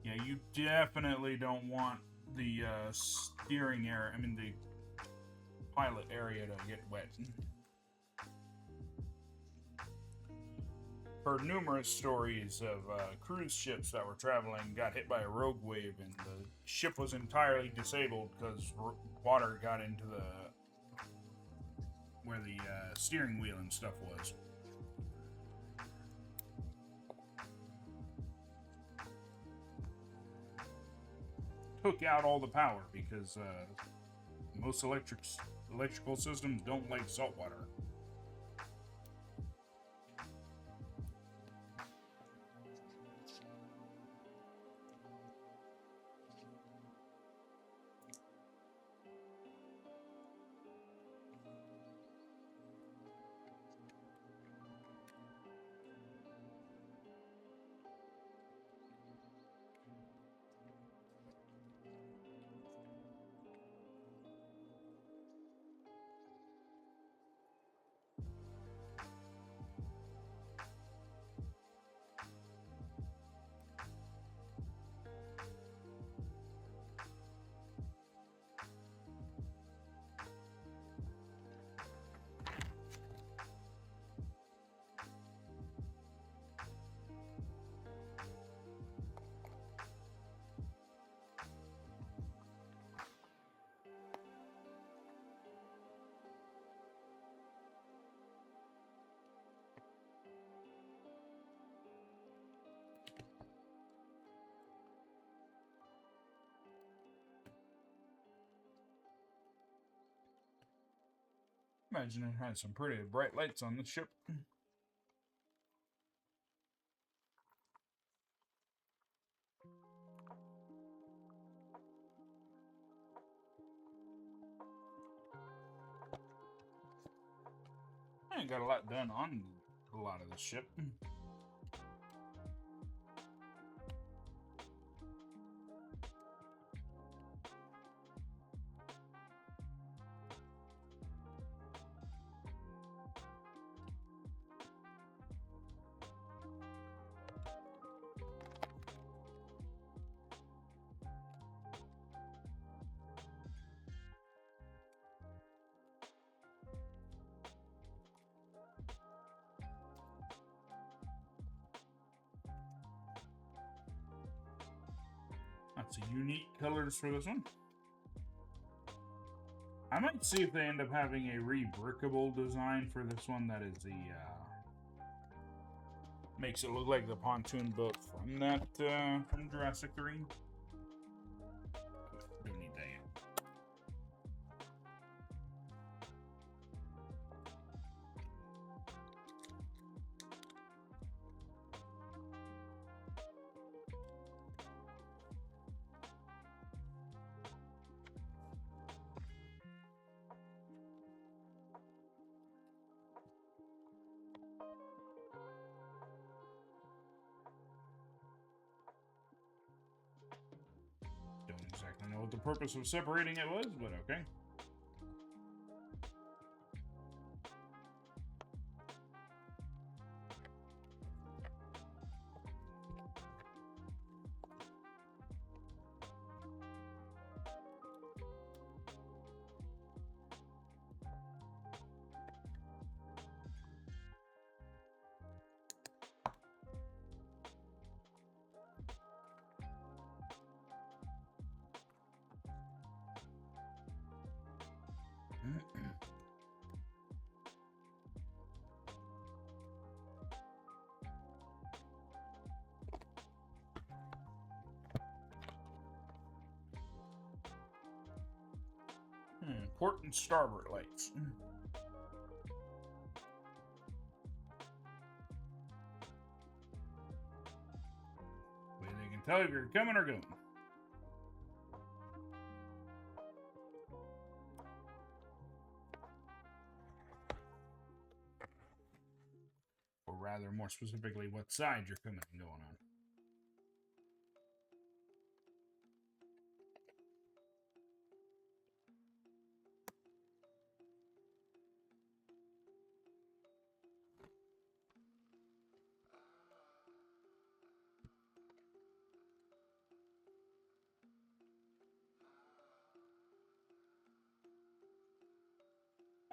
Yeah, you definitely don't want the steering area, the pilot area to get wet. Heard numerous stories of cruise ships that were traveling got hit by a rogue wave and the ship was entirely disabled because water got into where the steering wheel and stuff was. Took out all the power because most electrical systems don't like salt water. Imagine it had some pretty bright lights on the ship. I got a lot done on a lot of this ship. Lots of unique colors for this one. I might see if they end up having a rebrickable design for this one that is the makes it look like the pontoon boat from that from Jurassic 3. Don't need that yet. Don't exactly know what the purpose of separating it was, but okay. Port and starboard lights. Way they can tell if you're coming or going. Or rather, more specifically, what side you're coming and going on.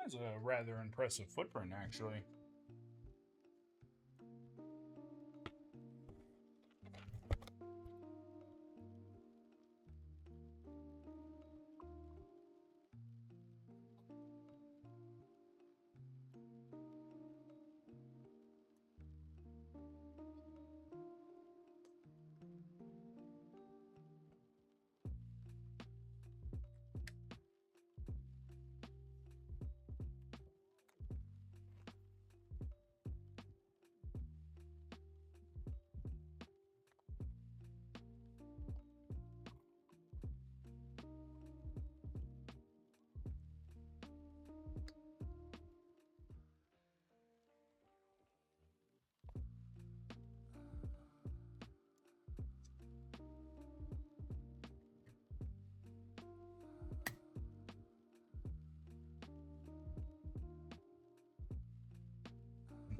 That's a rather impressive footprint, actually.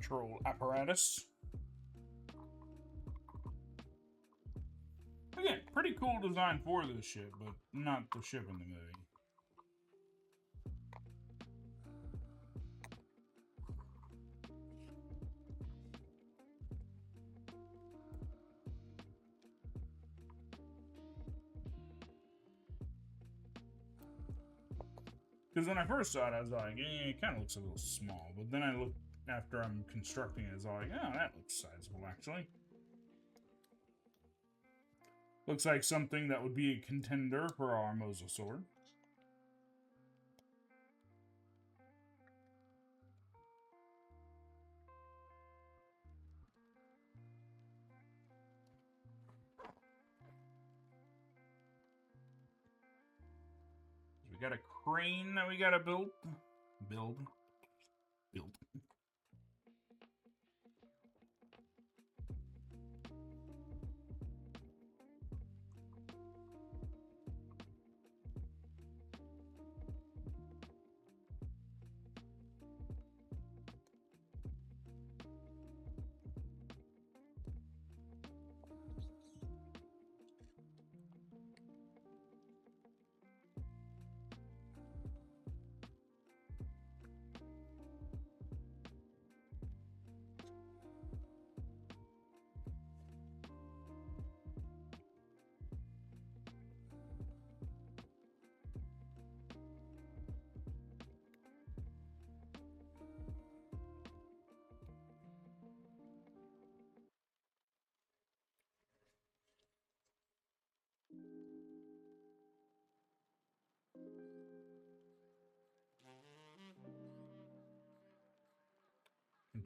Control apparatus. Again, pretty cool design for this ship, but not the ship in the movie. Because when I first saw it, I was like, it kind of looks a little small. But then I looked, after I'm constructing it, I was like, oh, that looks sizable, actually. Looks like something that would be a contender for our Mosasaurus. We got a crane that we gotta build. Build.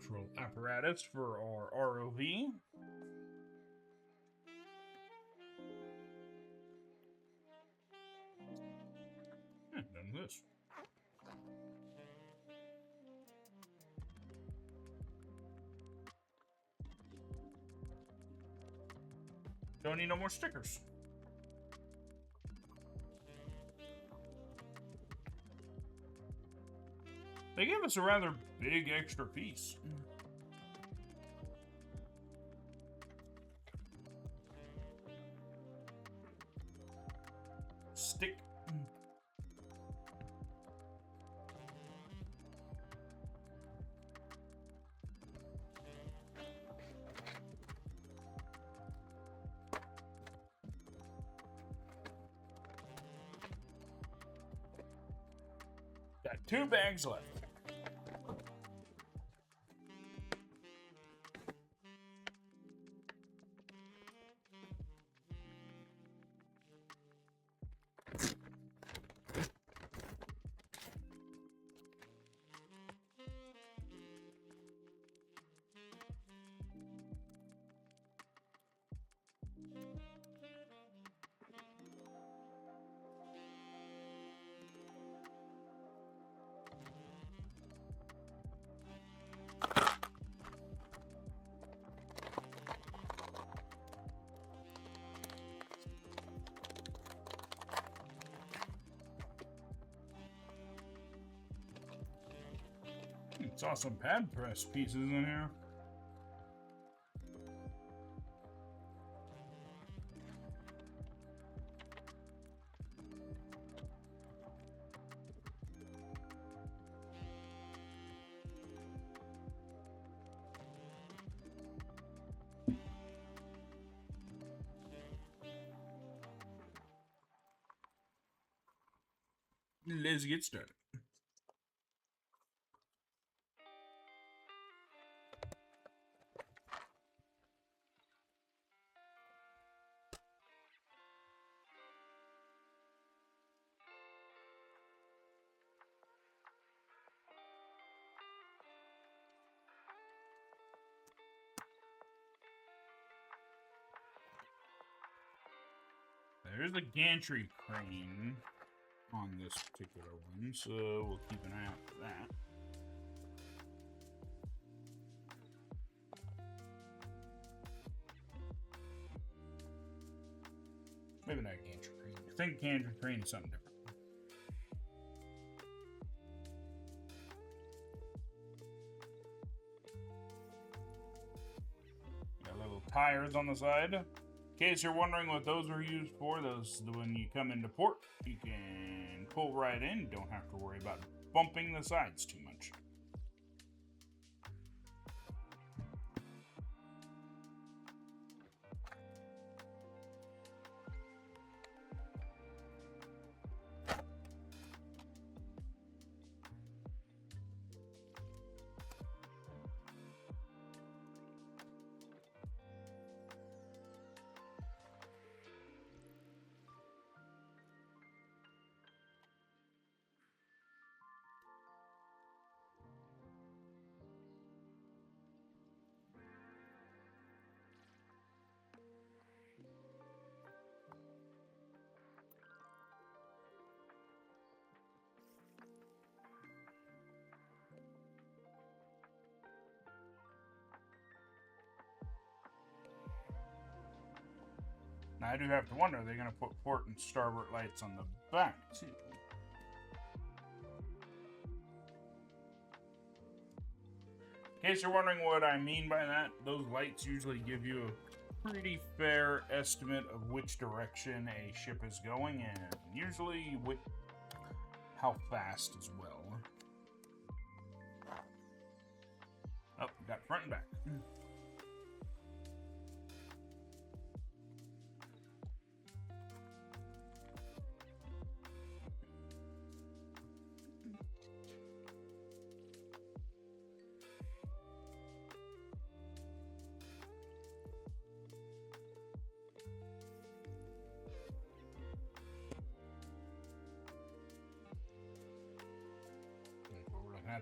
agricultural apparatus for our ROV. Done this. Don't need no more stickers. They gave us a rather big extra piece. Stick. Got 2 bags left. Saw some pad press pieces in here. Let's get started. There's a gantry crane on this particular one, so we'll keep an eye out for that. Maybe not a gantry crane. I think gantry crane is something different. Got little tires on the side. In case you're wondering what those are used for, when you come into port, you can pull right in. Don't have to worry about bumping the sides too much. Now, I do have to wonder, are they going to put port and starboard lights on the back, too? In case you're wondering what I mean by that, those lights usually give you a pretty fair estimate of which direction a ship is going, and usually with how fast as well. Oh, got front and back.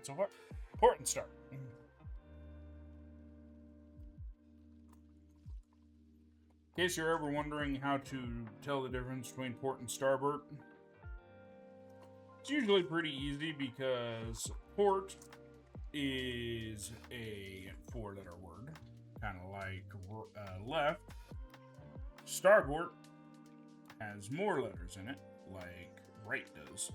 So far, port and start. In case you're ever wondering how to tell the difference between port and starboard, it's usually pretty easy because port is a 4-letter word, kind of like left. Starboard has more letters in it, like right does.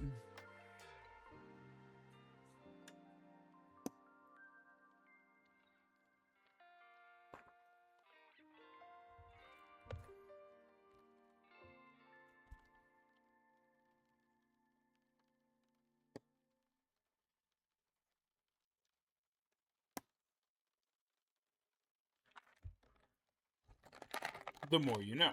The more you know.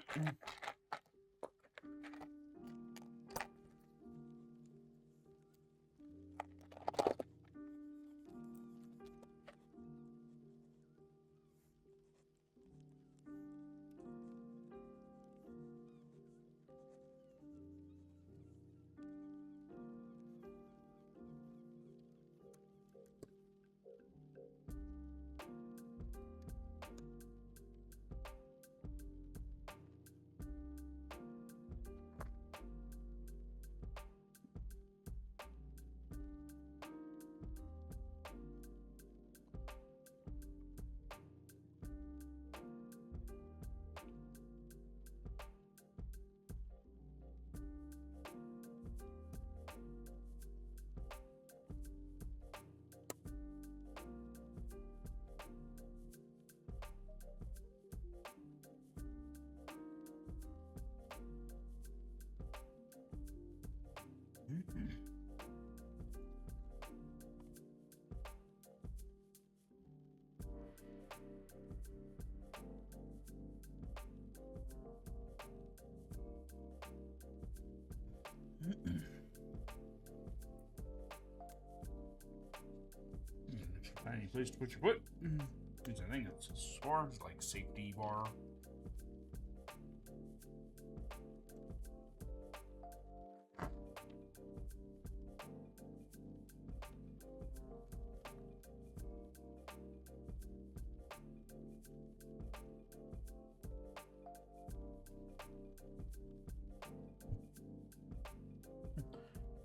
Find any place to put your foot. Because I think it's as far as like safety bar.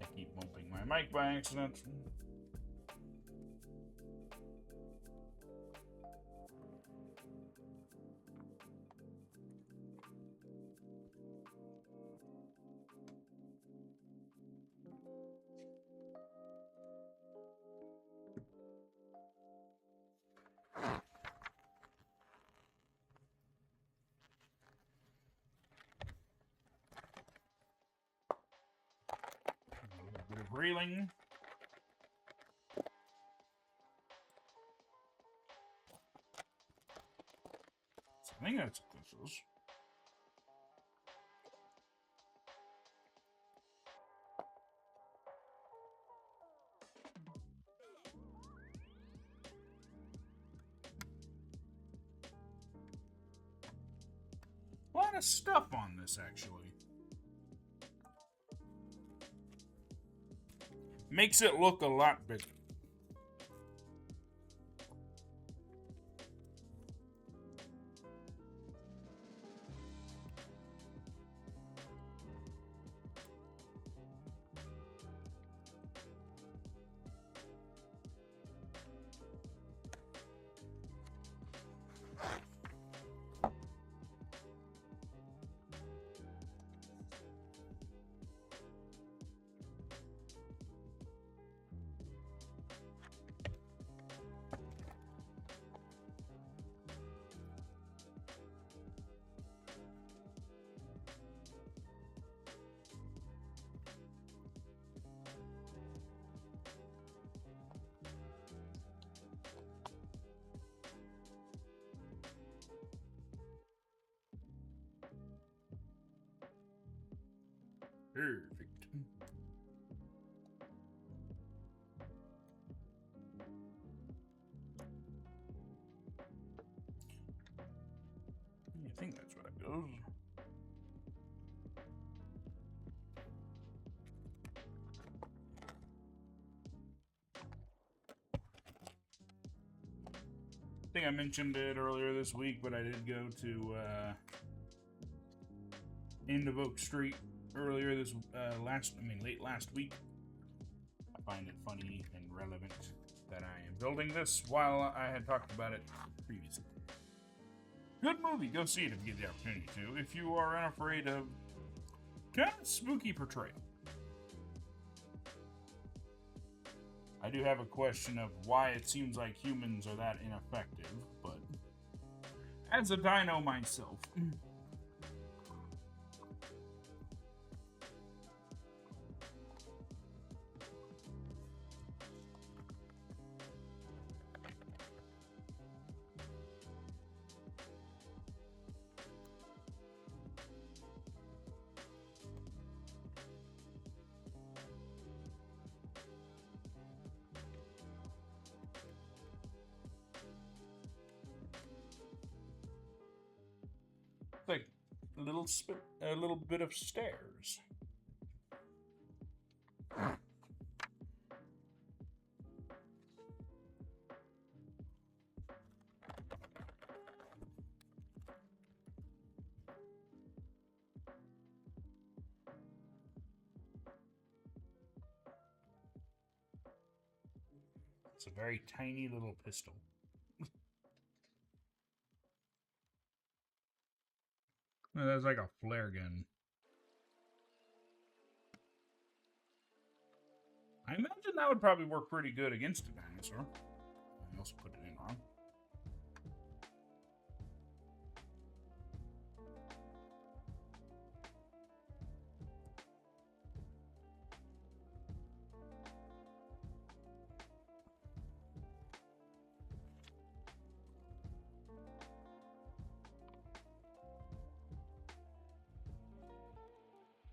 I keep bumping my mic by accident. A little bit of railing. I think that's what this is. A lot of stuff on this, actually. Makes it look a lot bigger. Perfect. I think that's what it goes. I think I mentioned it earlier this week, but I did go to into Oak Street earlier this late last week. I find it funny and relevant that I am building this while I had talked about it previously. Good movie. Go see it if you get the opportunity to. If you are unafraid of kind of spooky portrayal. I do have a question of why it seems like humans are that ineffective, but as a dino myself. Like a little bit of stairs. It's a very tiny little pistol. That's like a flare gun. I imagine that would probably work pretty good against a dinosaur. I also put it in wrong.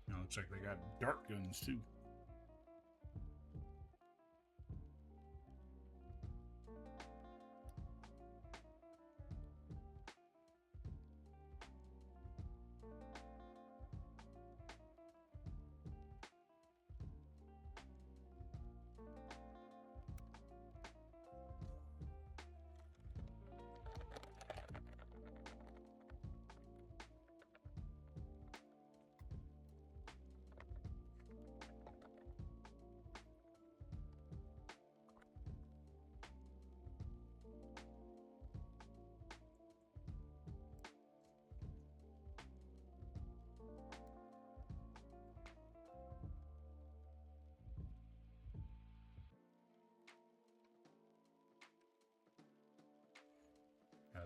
Now looks like they got dart guns too.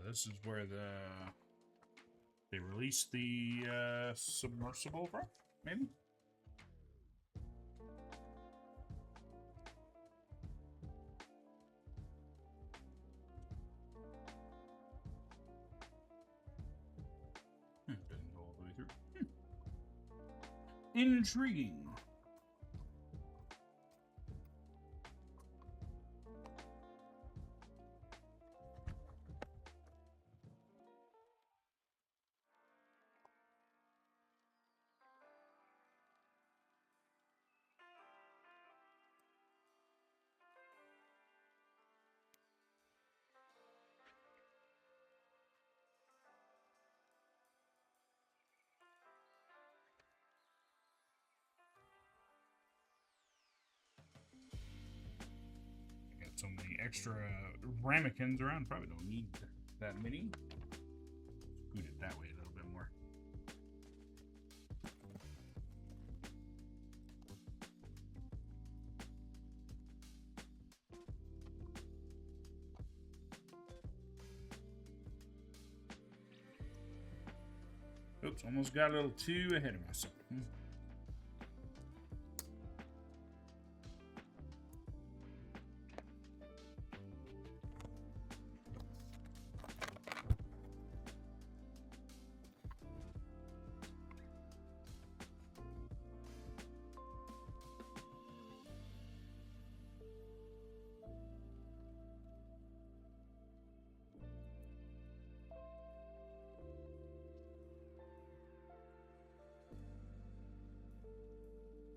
This is where they released the submersible from, maybe? Doesn't go all the way through. Intriguing. So many extra ramekins around. Probably don't need that many. Scoot it that way a little bit more. Oops, almost got a little too ahead of myself.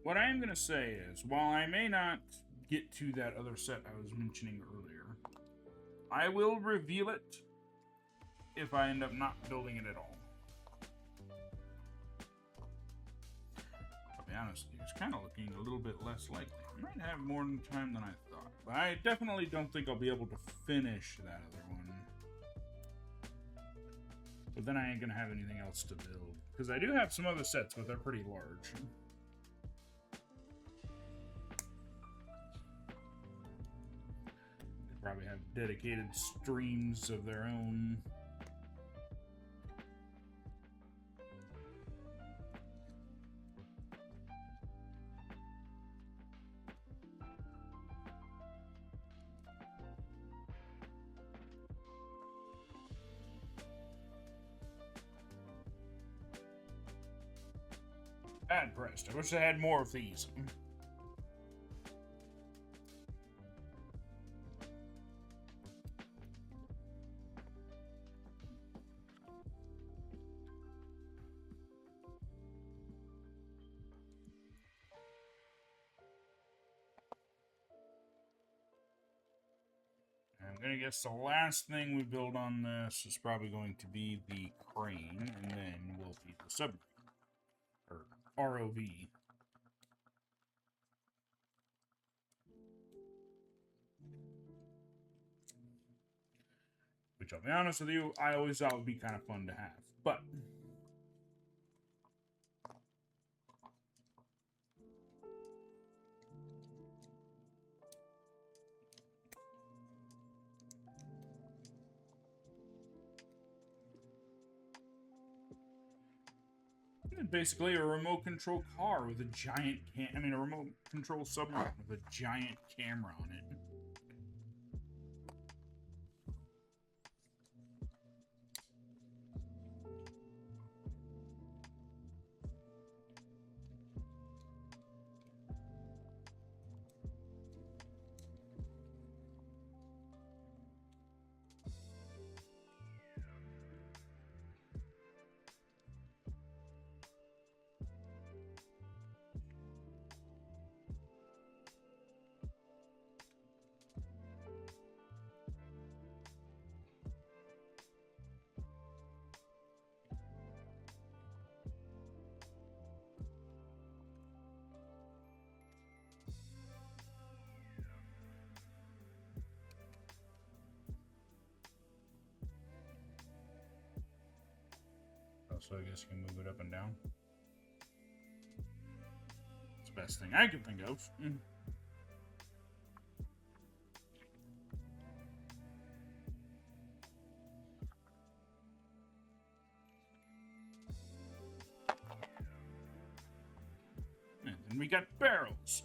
What I am going to say is, while I may not get to that other set I was mentioning earlier, I will reveal it if I end up not building it at all. be honest with you, it's kind of looking a little bit less likely. I might have more time than I thought, but I definitely don't think I'll be able to finish that other one. But then I ain't gonna have anything else to build. Because I do have some other sets, but they're pretty large. They probably have dedicated streams of their own. Bad pressed. I wish I had more of these. I'm gonna guess the last thing we build on this is probably going to be the crane, and then will be the submarine. Or ROV. Which, I'll be honest with you, I always thought would be kind of fun to have. But basically a remote control car with a giant a remote control submarine with a giant camera on it. So I guess you can move it up and down. It's the best thing I can think of. And then we got barrels.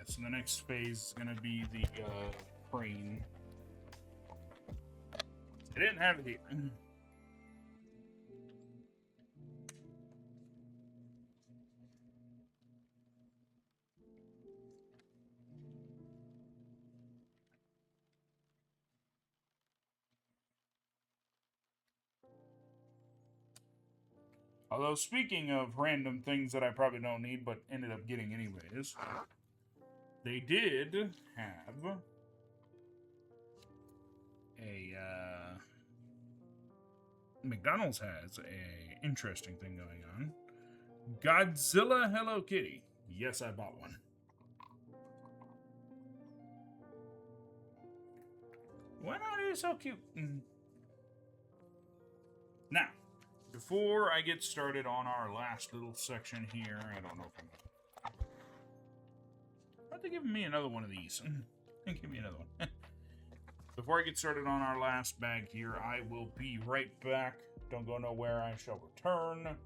So the next phase is going to be the crane. I didn't have it here. Although, speaking of random things that I probably don't need but ended up getting anyways, they did have a McDonald's has a interesting thing going on. Godzilla Hello Kitty. Yes, I bought one. Why not? It's so cute. Now, before I get started on our last little section here, I don't know if I'm they're giving me another one of these. Give me another one. Before I get started on our last bag here, I will be right back. Don't go nowhere. I shall return.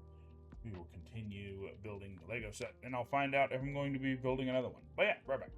We will continue building the Lego set, and I'll find out if I'm going to be building another one. But yeah, right back.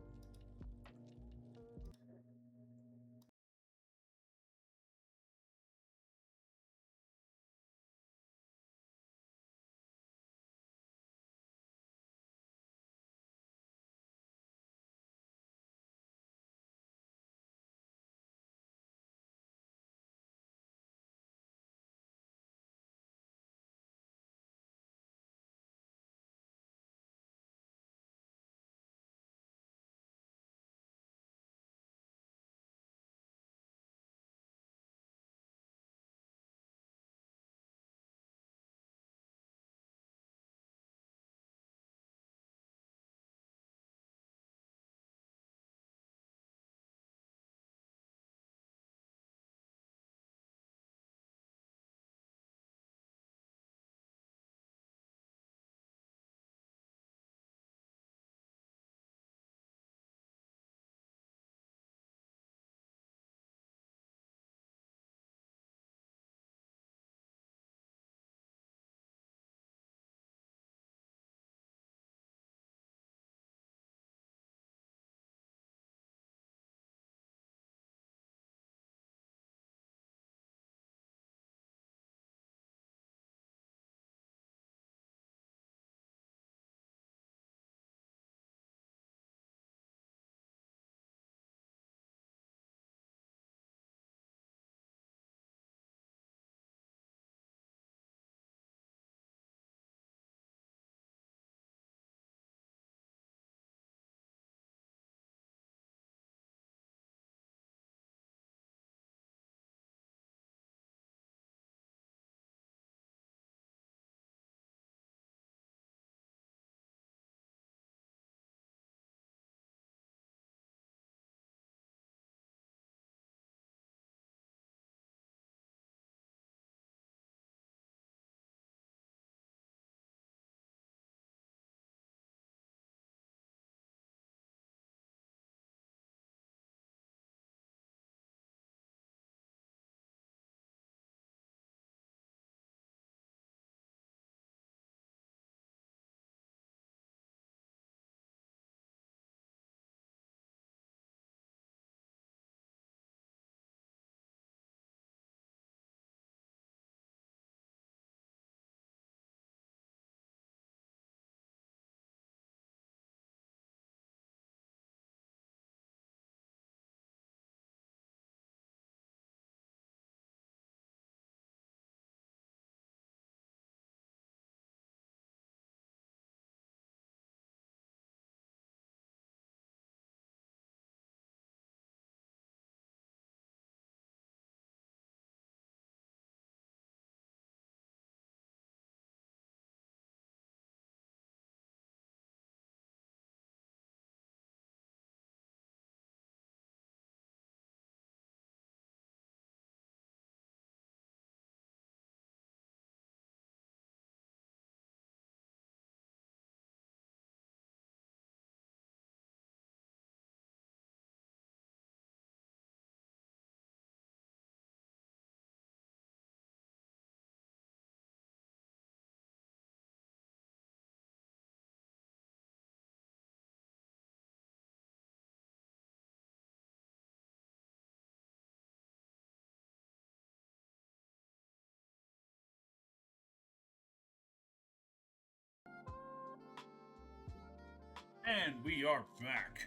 And we are back.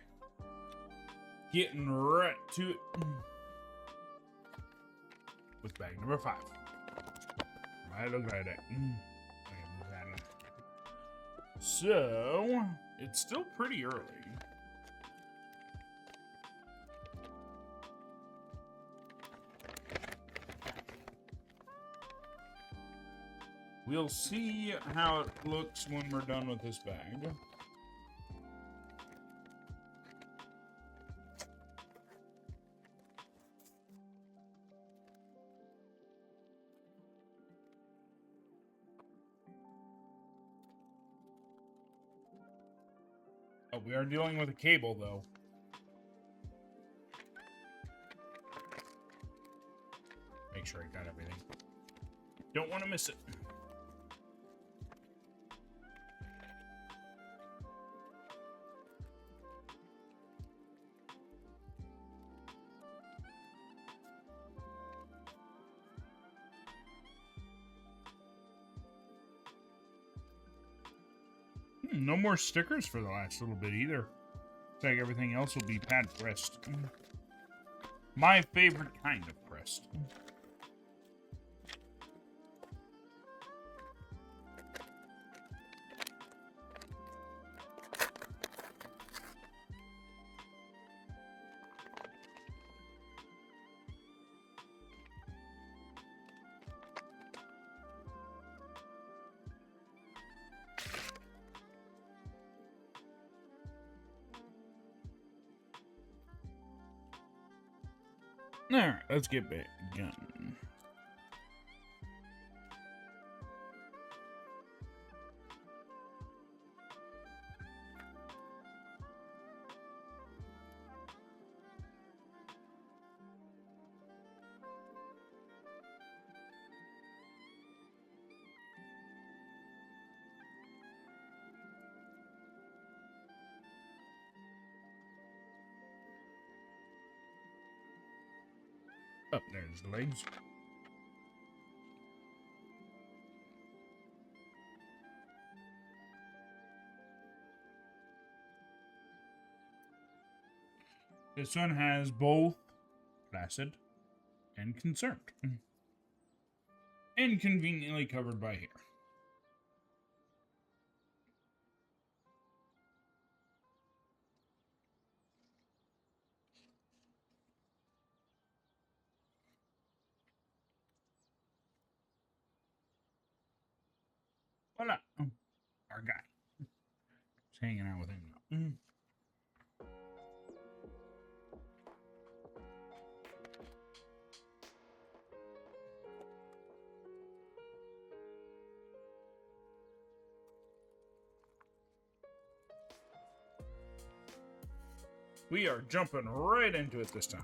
Getting right to it. With bag number 5. I look like that. So, it's still pretty early. We'll see how it looks when we're done with this bag. Oh, we are dealing with a cable, though. Make sure I got everything. Don't want to miss it. No more stickers for the last little bit either. Looks like everything else will be pad pressed. My favorite kind of pressed. Alright, let's get back going. Oh, there's the legs. This one has both placid and concerned. And conveniently covered by hair. Voila. Our guy. Just hanging out with him now. We are jumping right into it this time.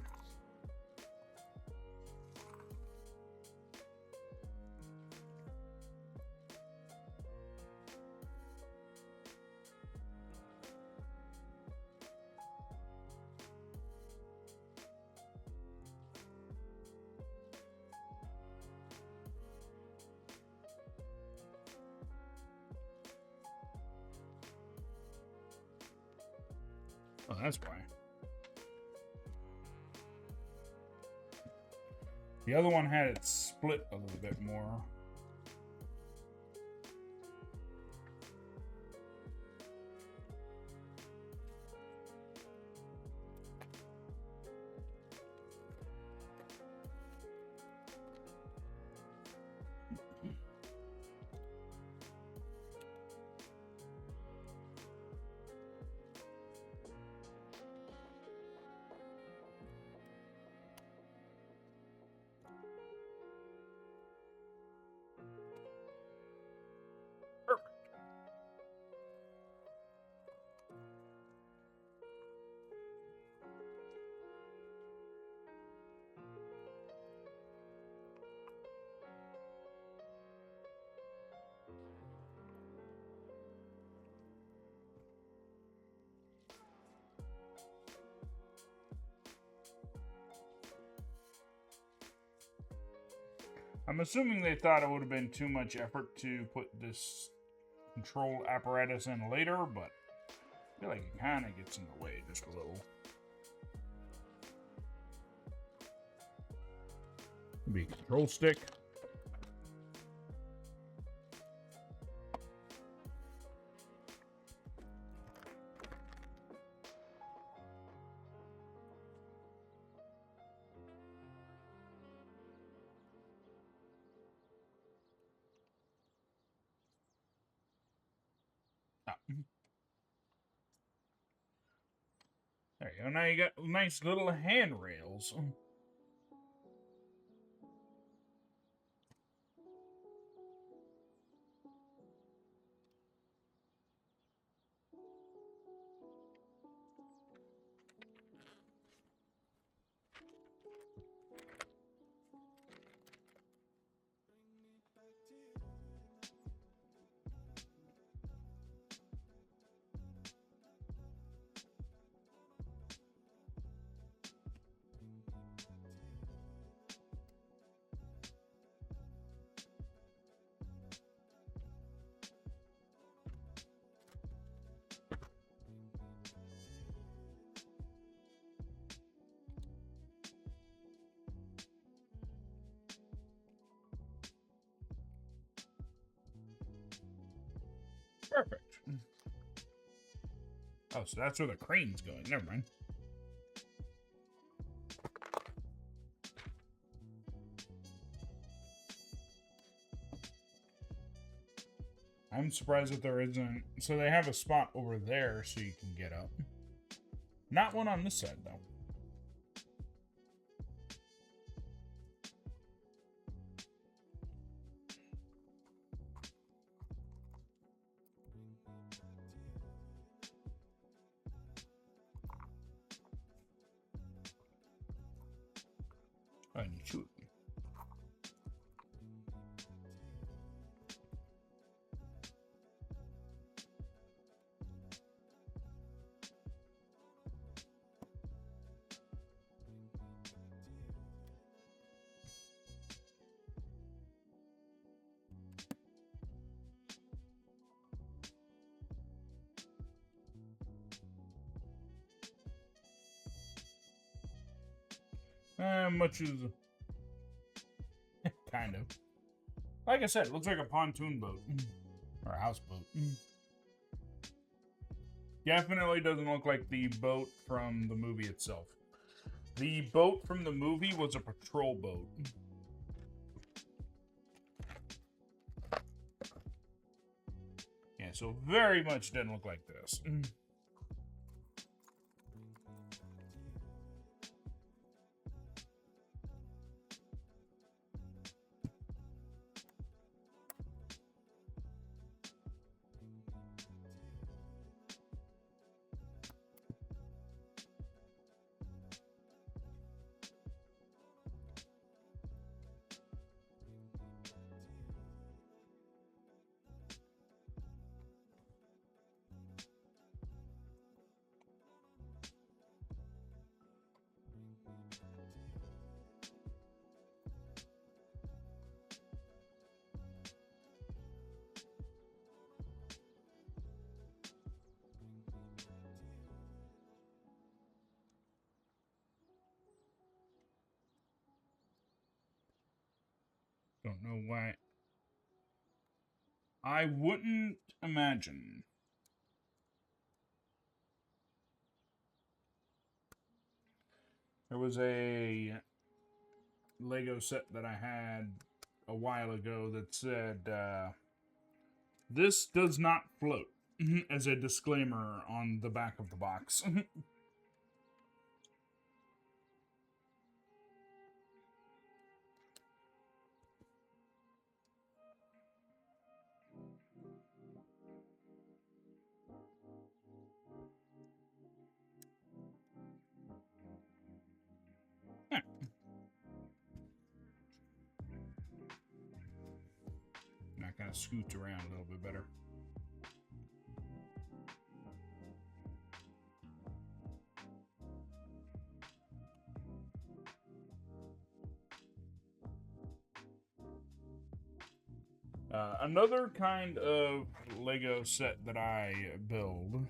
Oh, that's why. The other one had it split a little bit more. I'm assuming they thought it would have been too much effort to put this control apparatus in later, but I feel like it kind of gets in the way just a little. Maybe a control stick. There you go. Now you got nice little handrails. Perfect. Oh, so that's where the crane's going. Never mind. I'm surprised that there isn't. So they have a spot over there so you can get up. Not one on this side, though. Oh, and you shoot. Much as kind of. Like I said, it looks like a pontoon boat or a houseboat. Definitely doesn't look like the boat from the movie itself. The boat from the movie was a patrol boat. Yeah, so very much didn't look like this. Don't know why. I wouldn't imagine. There was a Lego set that I had a while ago that said, this does not float, as a disclaimer on the back of the box. That kind of scoots around a little bit better. Another kind of Lego set that I build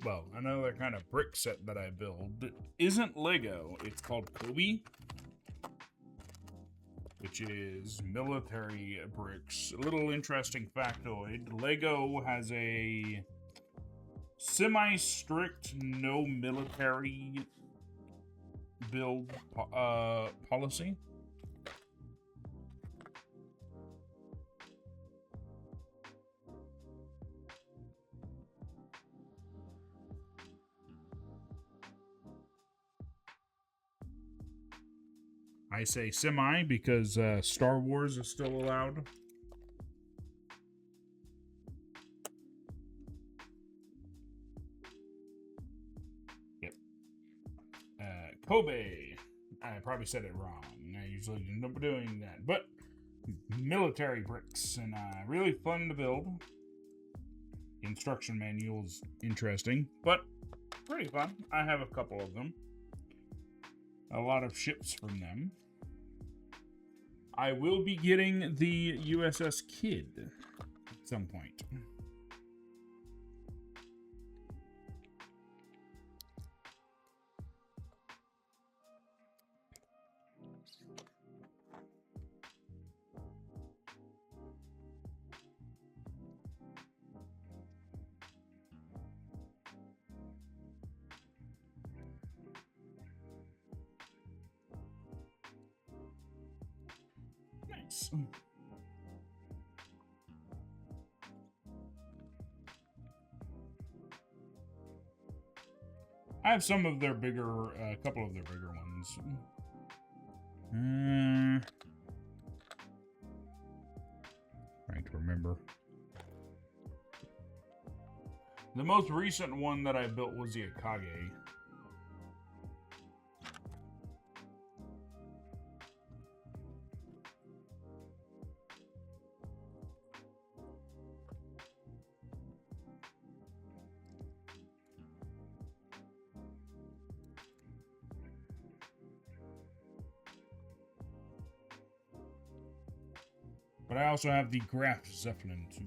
well, another kind of brick set that I build isn't Lego. It's called Kobe, which is military bricks. A little interesting factoid. Lego has a semi-strict no military build policy. I say semi because Star Wars is still allowed. Yep. Kobe. I probably said it wrong. I usually end up doing that. But military bricks, and really fun to build. The instruction manual's interesting, but pretty fun. I have a couple of them. A lot of ships from them. I will be getting the USS Kidd at some point. Nice. I have some of their bigger, a couple of their bigger ones. Trying to remember. The most recent one that I built was the Akage. But I also have the Graf Zeppelin too.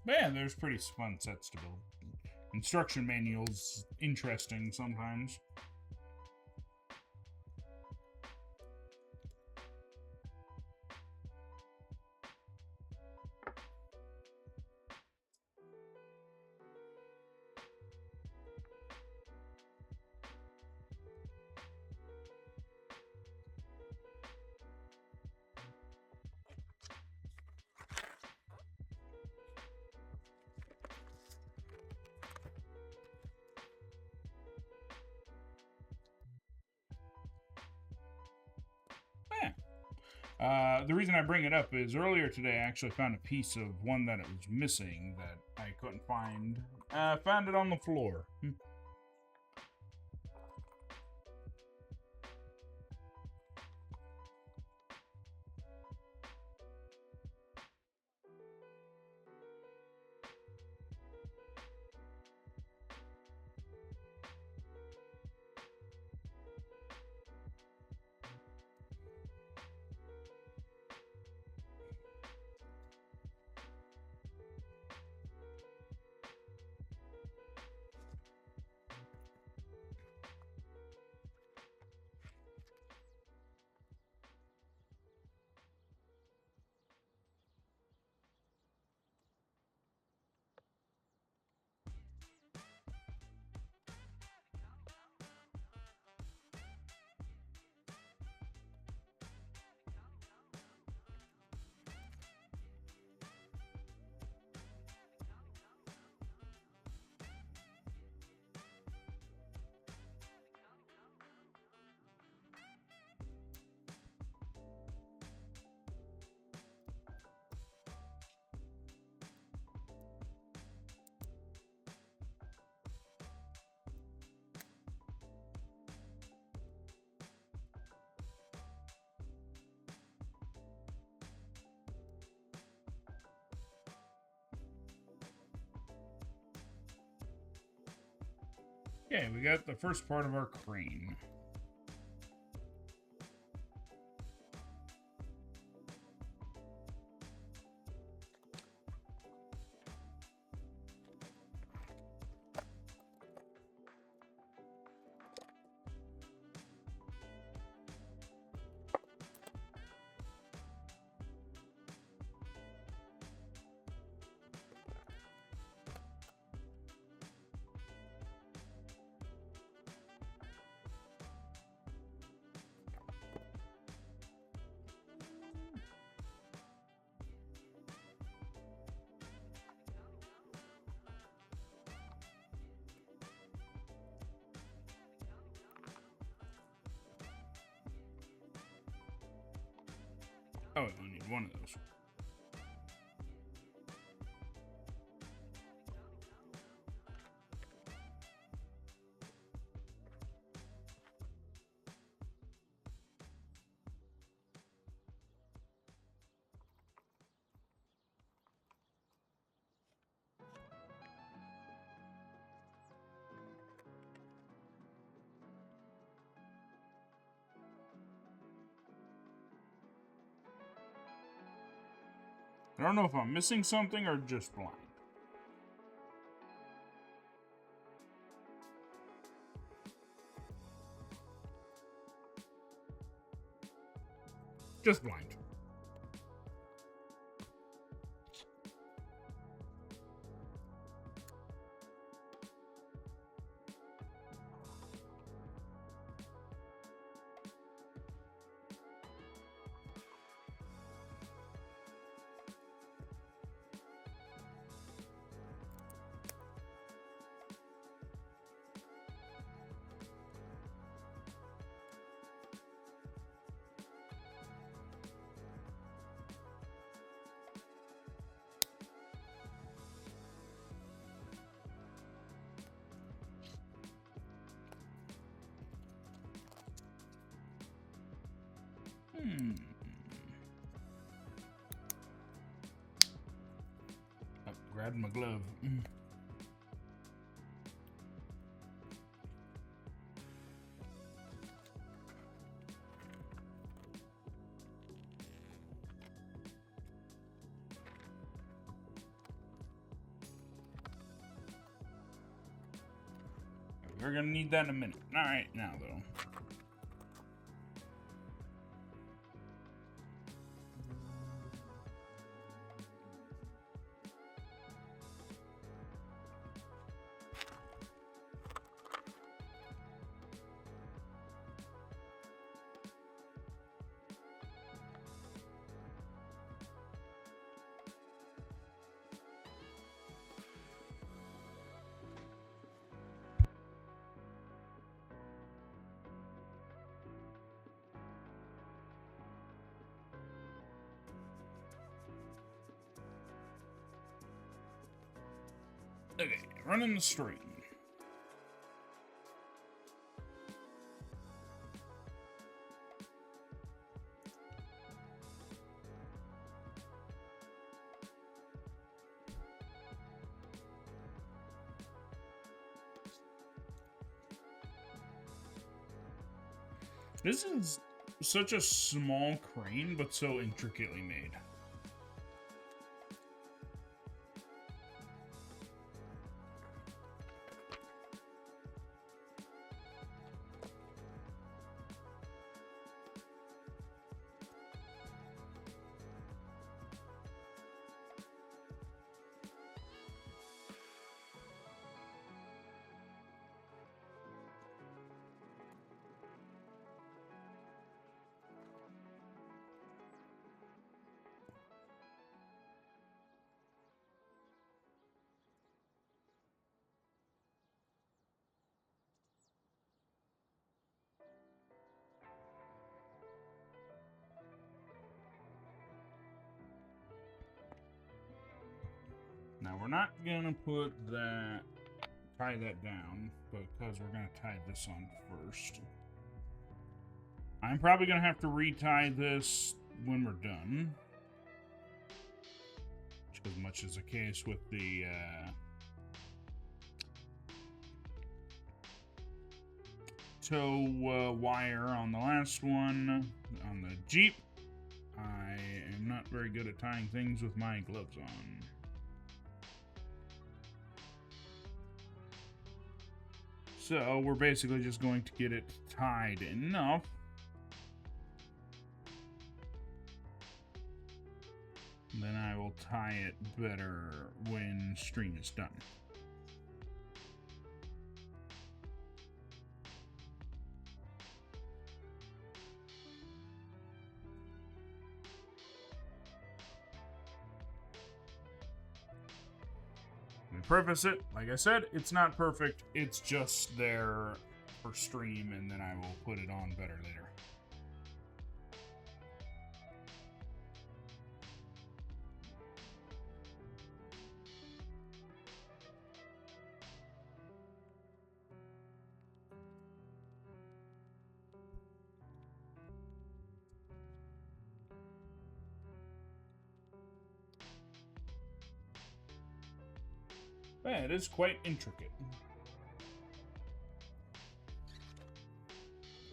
But yeah, there's pretty fun sets to build. Instruction manuals interesting sometimes. The reason I bring it up is earlier today I actually found a piece of one that it was missing that I couldn't find. Found it on the floor. Okay, we got the first part of our crane. Oh, I only need one of those. I don't know if I'm missing something or just blind. Just blind. Oh, grabbed my glove. We're gonna need that in a minute. All right, now though. Okay, running the stream. This is such a small crane, but so intricately made. Now we're not gonna put that, tie that down, because we're gonna tie this on first. I'm probably gonna have to retie this when we're done. As much as the case with the tow wire on the last one, on the Jeep. I am not very good at tying things with my gloves on. So we're basically just going to get it tied enough. Then I will tie it better when stream is done. Preface it, like I said, it's not perfect. It's just there for stream, and then I will put it on better later. Yeah, it is quite intricate.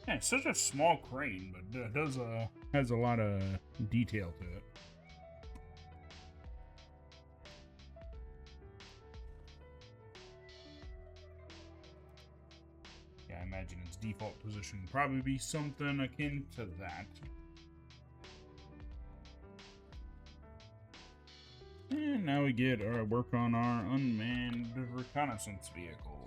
Yeah, it's such a small crane, but it does has a lot of detail to it. Yeah, I imagine its default position would probably be something akin to that. And now we get our work on our unmanned reconnaissance vehicle.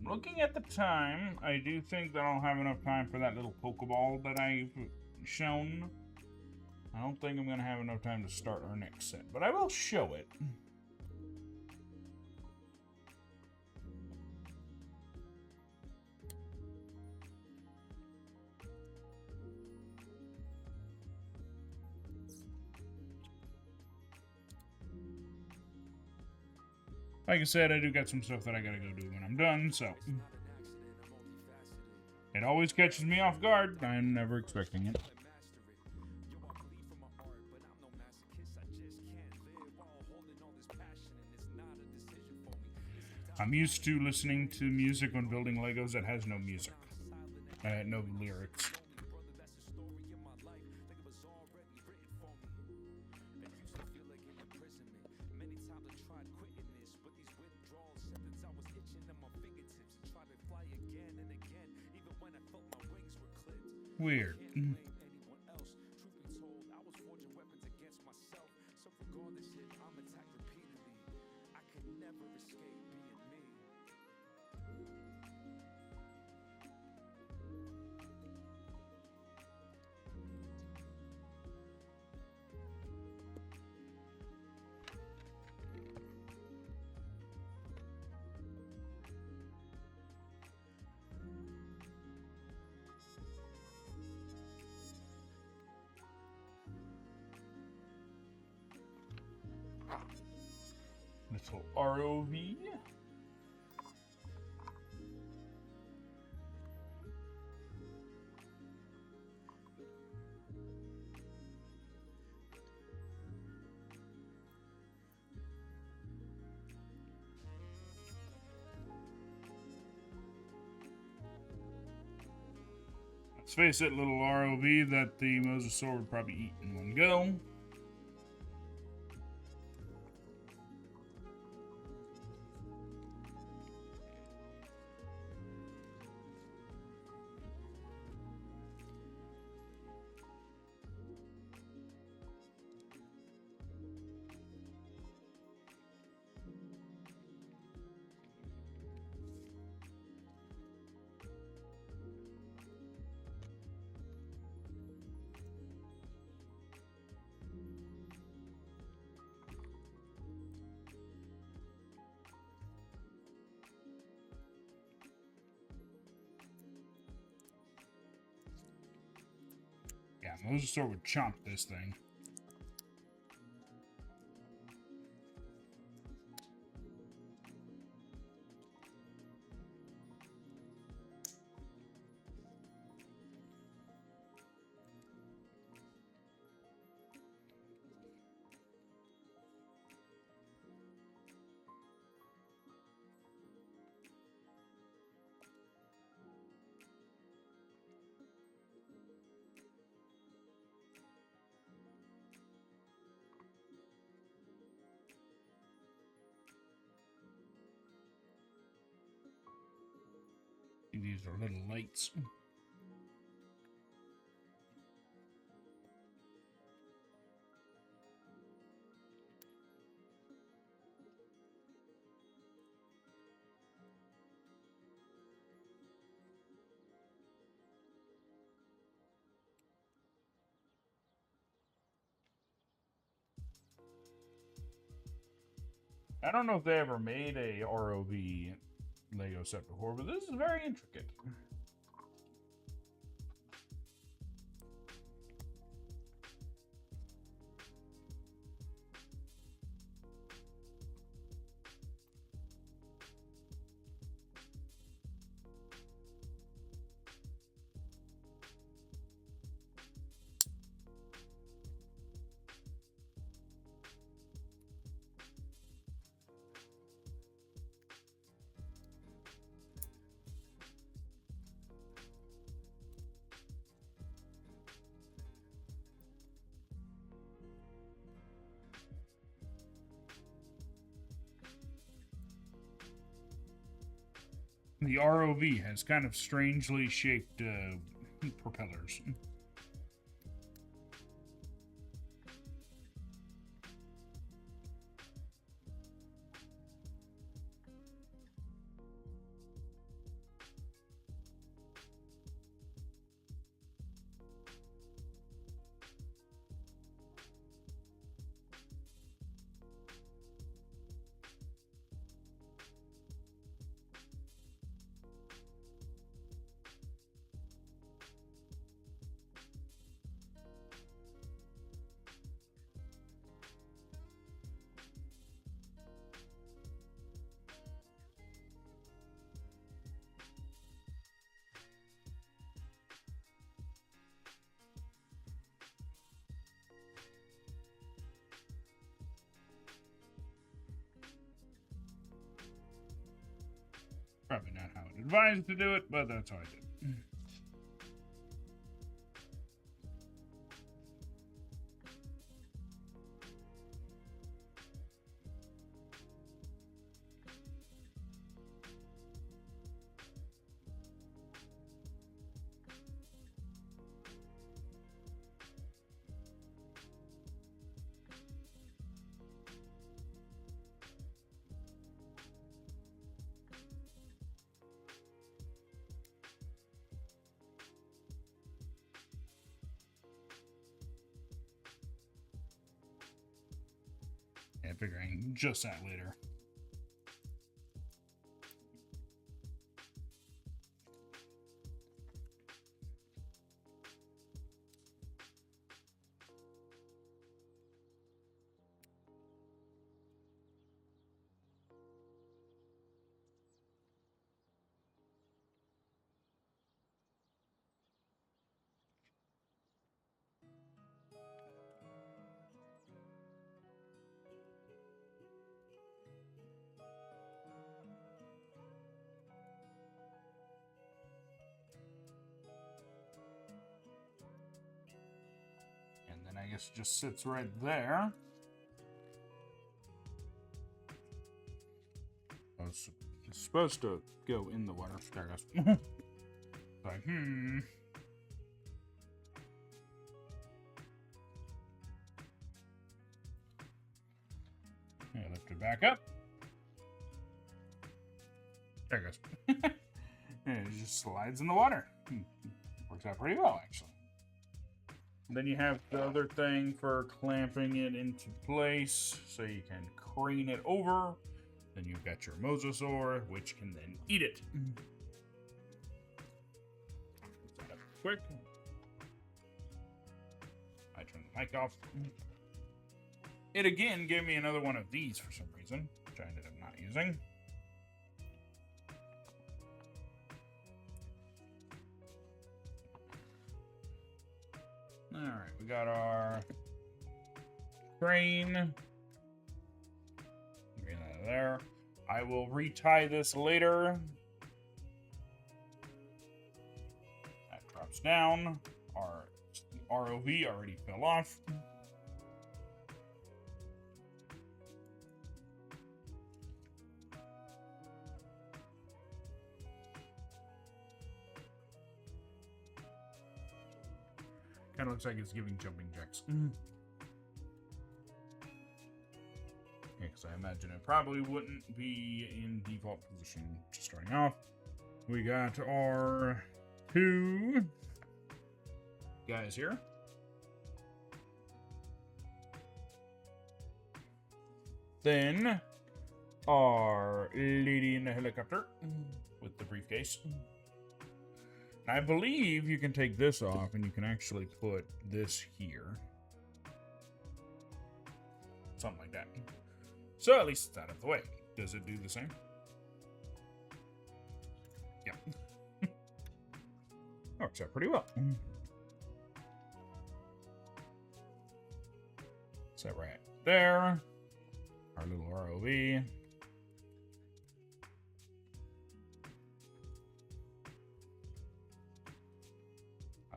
Looking at the time, I do think that I'll have enough time for that little Pokeball that I've shown. I don't think I'm going to have enough time to start our next set, but I will show it. Like I said, I do got some stuff that I gotta go do when I'm done, so it always catches me off guard. I'm never expecting it. I'm used to listening to music when building Legos that has no music, no lyrics. Weird. Little ROV. Let's face it, little ROV that the Mosasaurus would probably eat in one go. Yeah, Mosasaurus would chomp this thing. These are little lights. I don't know if they ever made a ROV Lego set before, but this is very intricate. The ROV has kind of strangely shaped propellers. Probably not how it advised to do it, but that's how I did. Yeah, figuring just that later. And then I guess it just sits right there. It's supposed to go in the water. There it goes. Like, Yeah, lift it back up. There it goes. And it just slides in the water. Works out pretty well, actually. Then you have the other thing for clamping it into place so you can crane it over. Then you've got your Mosasaur, which can then eat it. Put that up quick. mic off. It again gave me another one of these for some reason, which I ended up not using. Alright, we got our crane. Get that out of there. I will retie this later. That drops down. Our ROV already fell off. Kind of looks like it's giving jumping jacks. Because I imagine it probably wouldn't be in default position just starting off. We got our 2 guys here. Then our lady in the helicopter with the briefcase. I believe you can take this off and you can actually put this here. Something like that. So at least it's out of the way. Does it do the same? Yeah. Works out pretty well. Set right there. Our little ROV.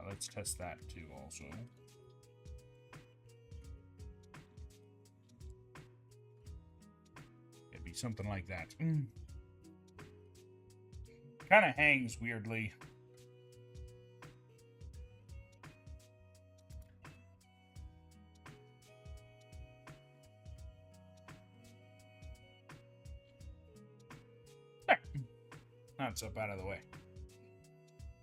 Let's test that too also. It'd be something like that. Kind of hangs weirdly. There. That's up out of the way.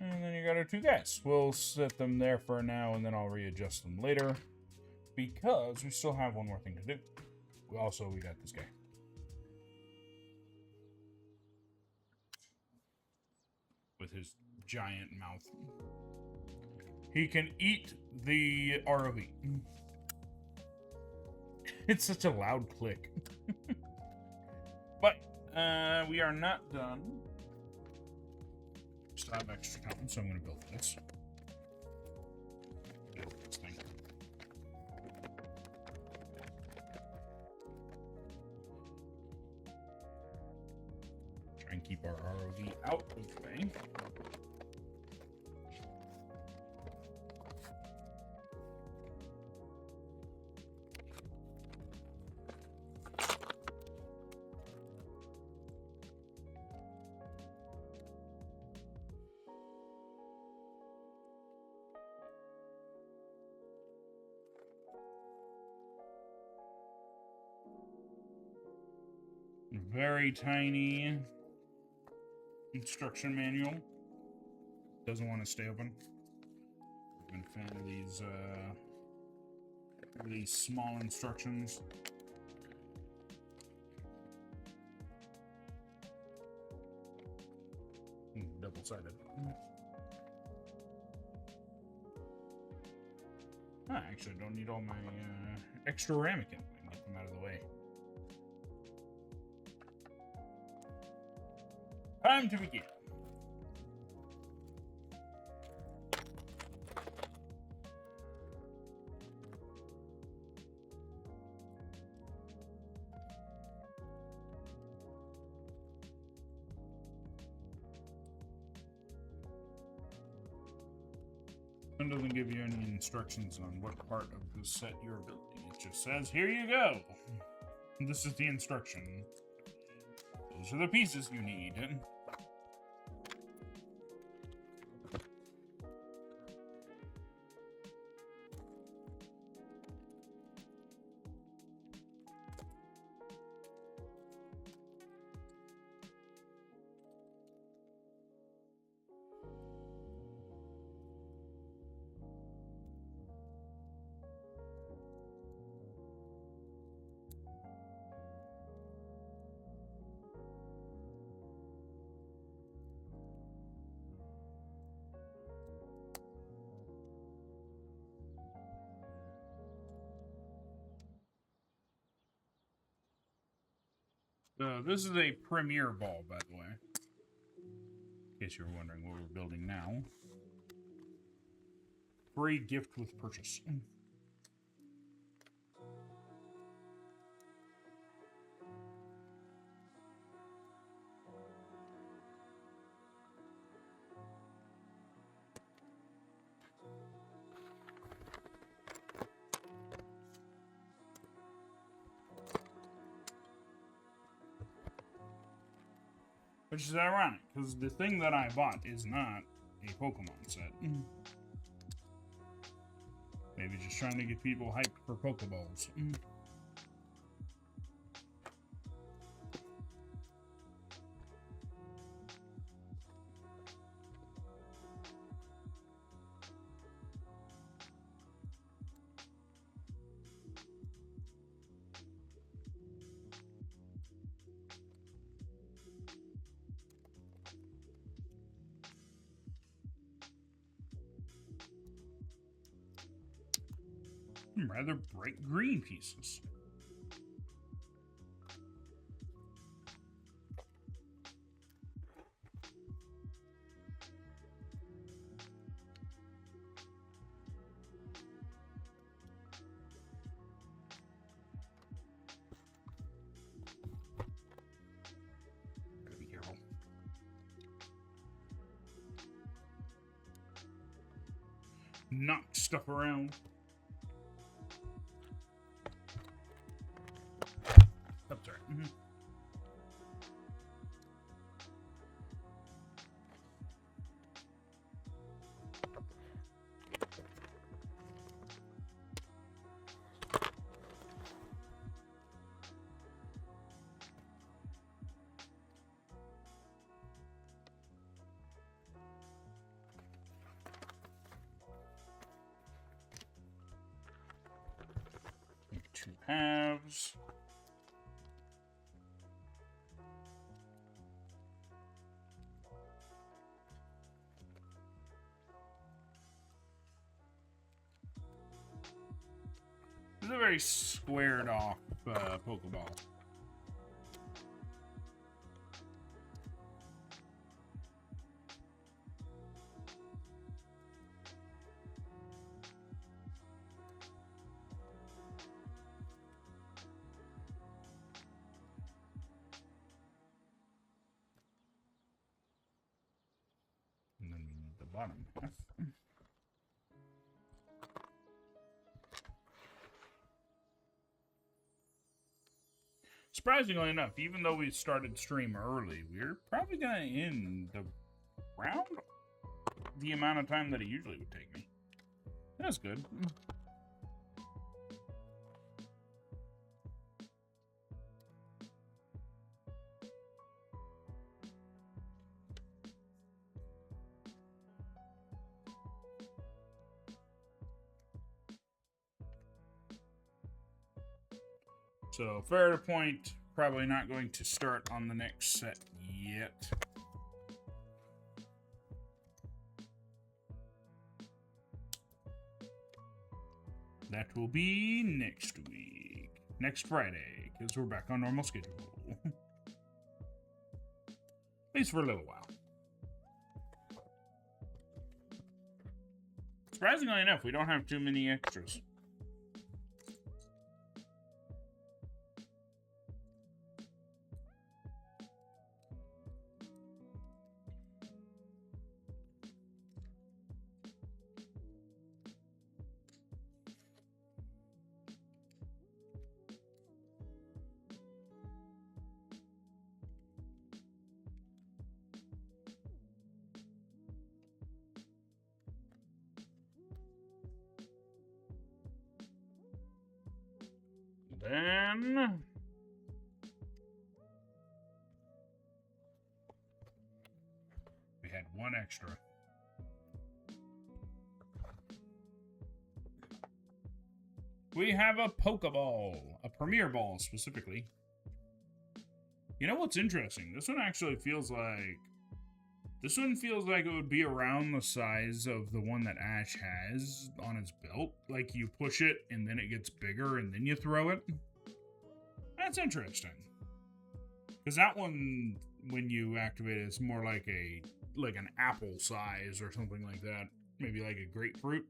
And then you got our 2 guys. We'll set them there for now, and then I'll readjust them later. Because we still have one more thing to do. We got this guy. With his giant mouth. He can eat the ROV. It's such a loud click. But, we are not done. Still have extra time, so I'm going to build this. Build this thing. Try and keep our ROV out of the way. Very tiny instruction manual. Doesn't want to stay open. I've been a fan of these small instructions. Double-sided. Actually, I don't need all my extra ramekin. I can get them out of the way. Time to begin. It doesn't give you any instructions on what part of the set you're building. It just says, here you go. This is the instruction. Those are the pieces you need. So this is a Premier Ball, by the way. In case you were wondering what we're building now. Free gift with purchase. Which is ironic, because the thing that I bought is not a Pokemon set. Maybe just trying to get people hyped for Pokeballs. Rather bright green pieces. Gotta be careful. Knock stuff around. Mm-hmm. Two halves. This is a very squared off Pokeball. And then the bottom half. Surprisingly enough, even though we started stream early, we're probably going to end around the amount of time that it usually would take me. That's good. So, fair to point, probably not going to start on the next set yet. That will be next week. Next Friday, because we're back on normal schedule. At least for a little while. Surprisingly enough, we don't have too many extras. Then we had one extra. We have a Pokeball, a Premier Ball specifically. You know what's interesting? This one actually feels like it would be around the size of the one that Ash has on his belt. Like, you push it, and then it gets bigger, and then you throw it. That's interesting. Because that one, when you activate it, it's more like an apple size or something like that. Maybe like a grapefruit.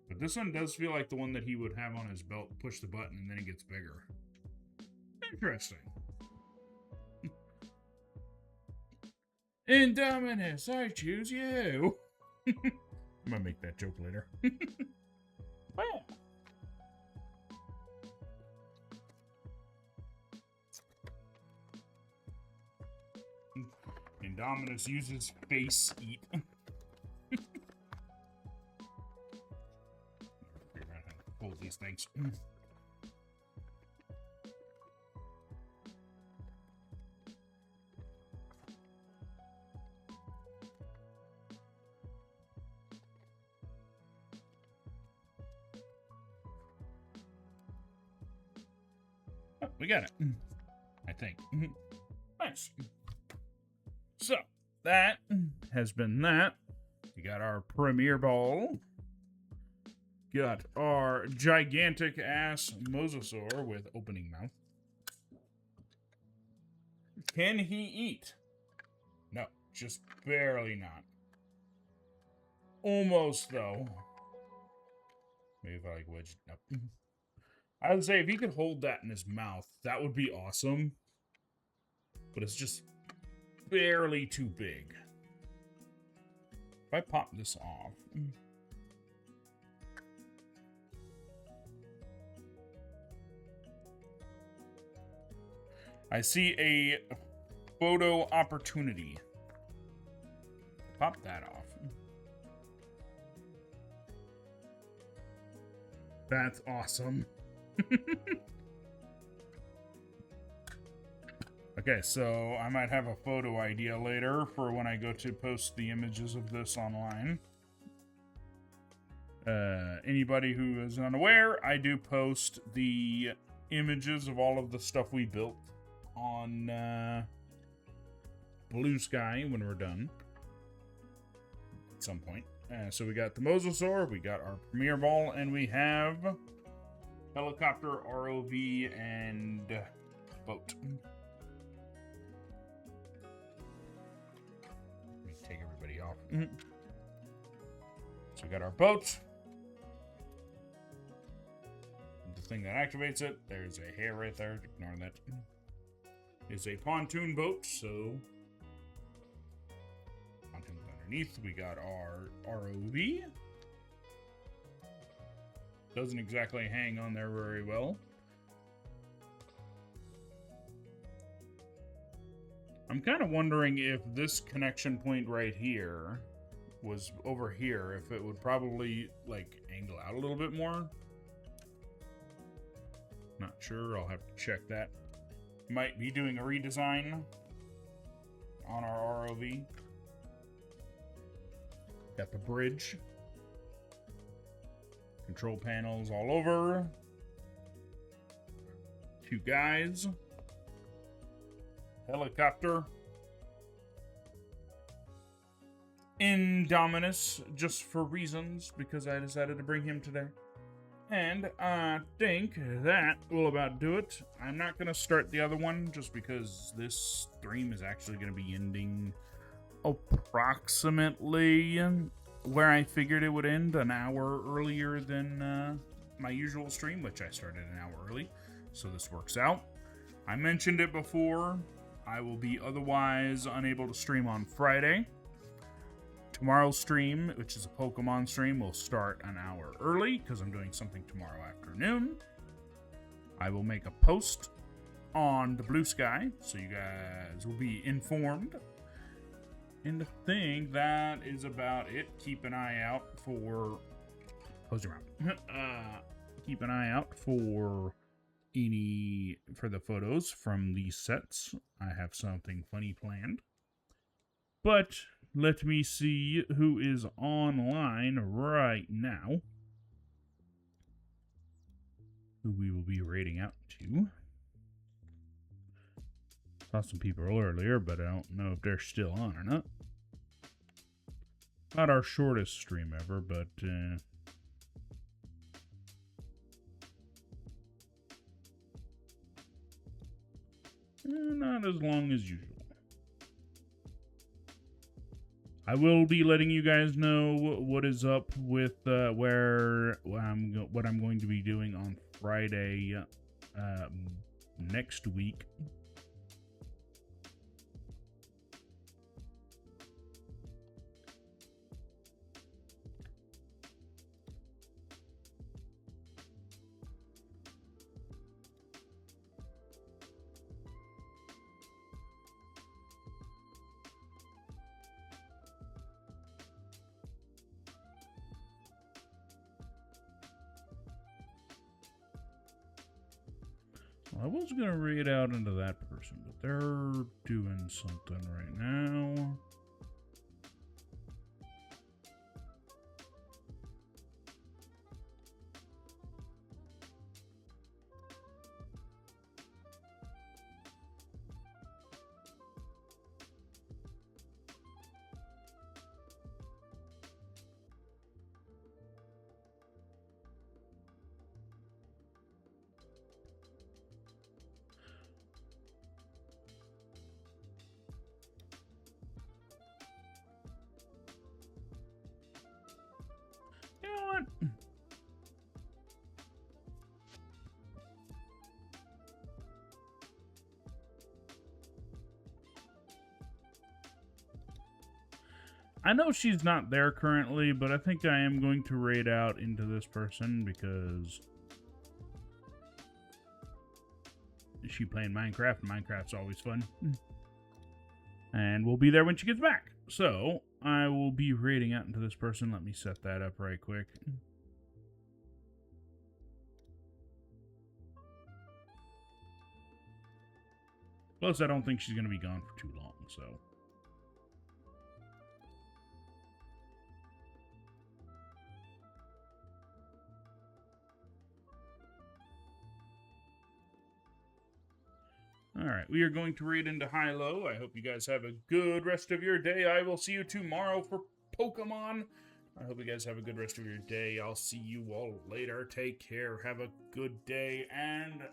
But this one does feel like the one that he would have on his belt. Push the button and then it gets bigger. Interesting. Indominus, I choose you. I'm gonna make that joke later. Well. Indominus uses face eat. Hold these things. Oh, we got it. I think. Nice. So, that has been that. We got our premiere ball. Got our gigantic ass Mosasaur with opening mouth. Can he eat? No, just barely not. Almost, though. Maybe if I like wedge. Nope. I would say if he could hold that in his mouth, that would be awesome. But it's just barely too big. If I pop this off. I see a photo opportunity. Pop that off. That's awesome. Okay, so I might have a photo idea later for when I go to post the images of this online. Anybody who is unaware, I do post the images of all of the stuff we built on Blue Sky when we're done. At some point. So we got the Mosasaur, we got our Premier Ball, and we have helicopter, ROV, and boat. Let me take everybody off. So we got our boat. The thing that activates it, there's a hair right there. Ignore that. It's a pontoon boat, so pontoon's underneath. We got our ROV. Doesn't exactly hang on there very well. I'm kind of wondering if this connection point right here was over here, if it would probably like angle out a little bit more. Not sure. I'll have to check that. Might be doing a redesign on our ROV. Got the bridge. Control panels all over. Two guys. Helicopter. Indominus, just for reasons, because I decided to bring him today. And I think that will about do it. I'm not going to start the other one, just because this stream is actually going to be ending approximately where I figured it would end, an hour earlier than my usual stream, which I started an hour early, so this works out. I mentioned it before. I will be otherwise unable to stream on Friday. Tomorrow's stream, which is a Pokemon stream, will start an hour early because I'm doing something tomorrow afternoon. I will make a post on the Blue Sky, so you guys will be informed. And I think that is about it. Keep an eye out for... Close your mouth. Keep an eye out for the photos from these sets. I have something funny planned. But let me see who is online right now, who we will be rating out to. Saw some people earlier, but I don't know if they're still on or not. Not our shortest stream ever, but Not as long as usual. I will be letting you guys know what is up with what I'm going to be doing on Friday next week. I was going to read out into that person, but they're doing something right now. You know what? I know she's not there currently, but I think I am going to raid out into this person because she's playing Minecraft, and Minecraft's always fun. And we'll be there when she gets back. So, I will be raiding out into this person. Let me set that up right quick. Plus, I don't think she's going to be gone for too long, so... Alright, we are going to read into high-low. I hope you guys have a good rest of your day. I will see you tomorrow for Pokemon. I hope you guys have a good rest of your day. I'll see you all later. Take care. Have a good day, and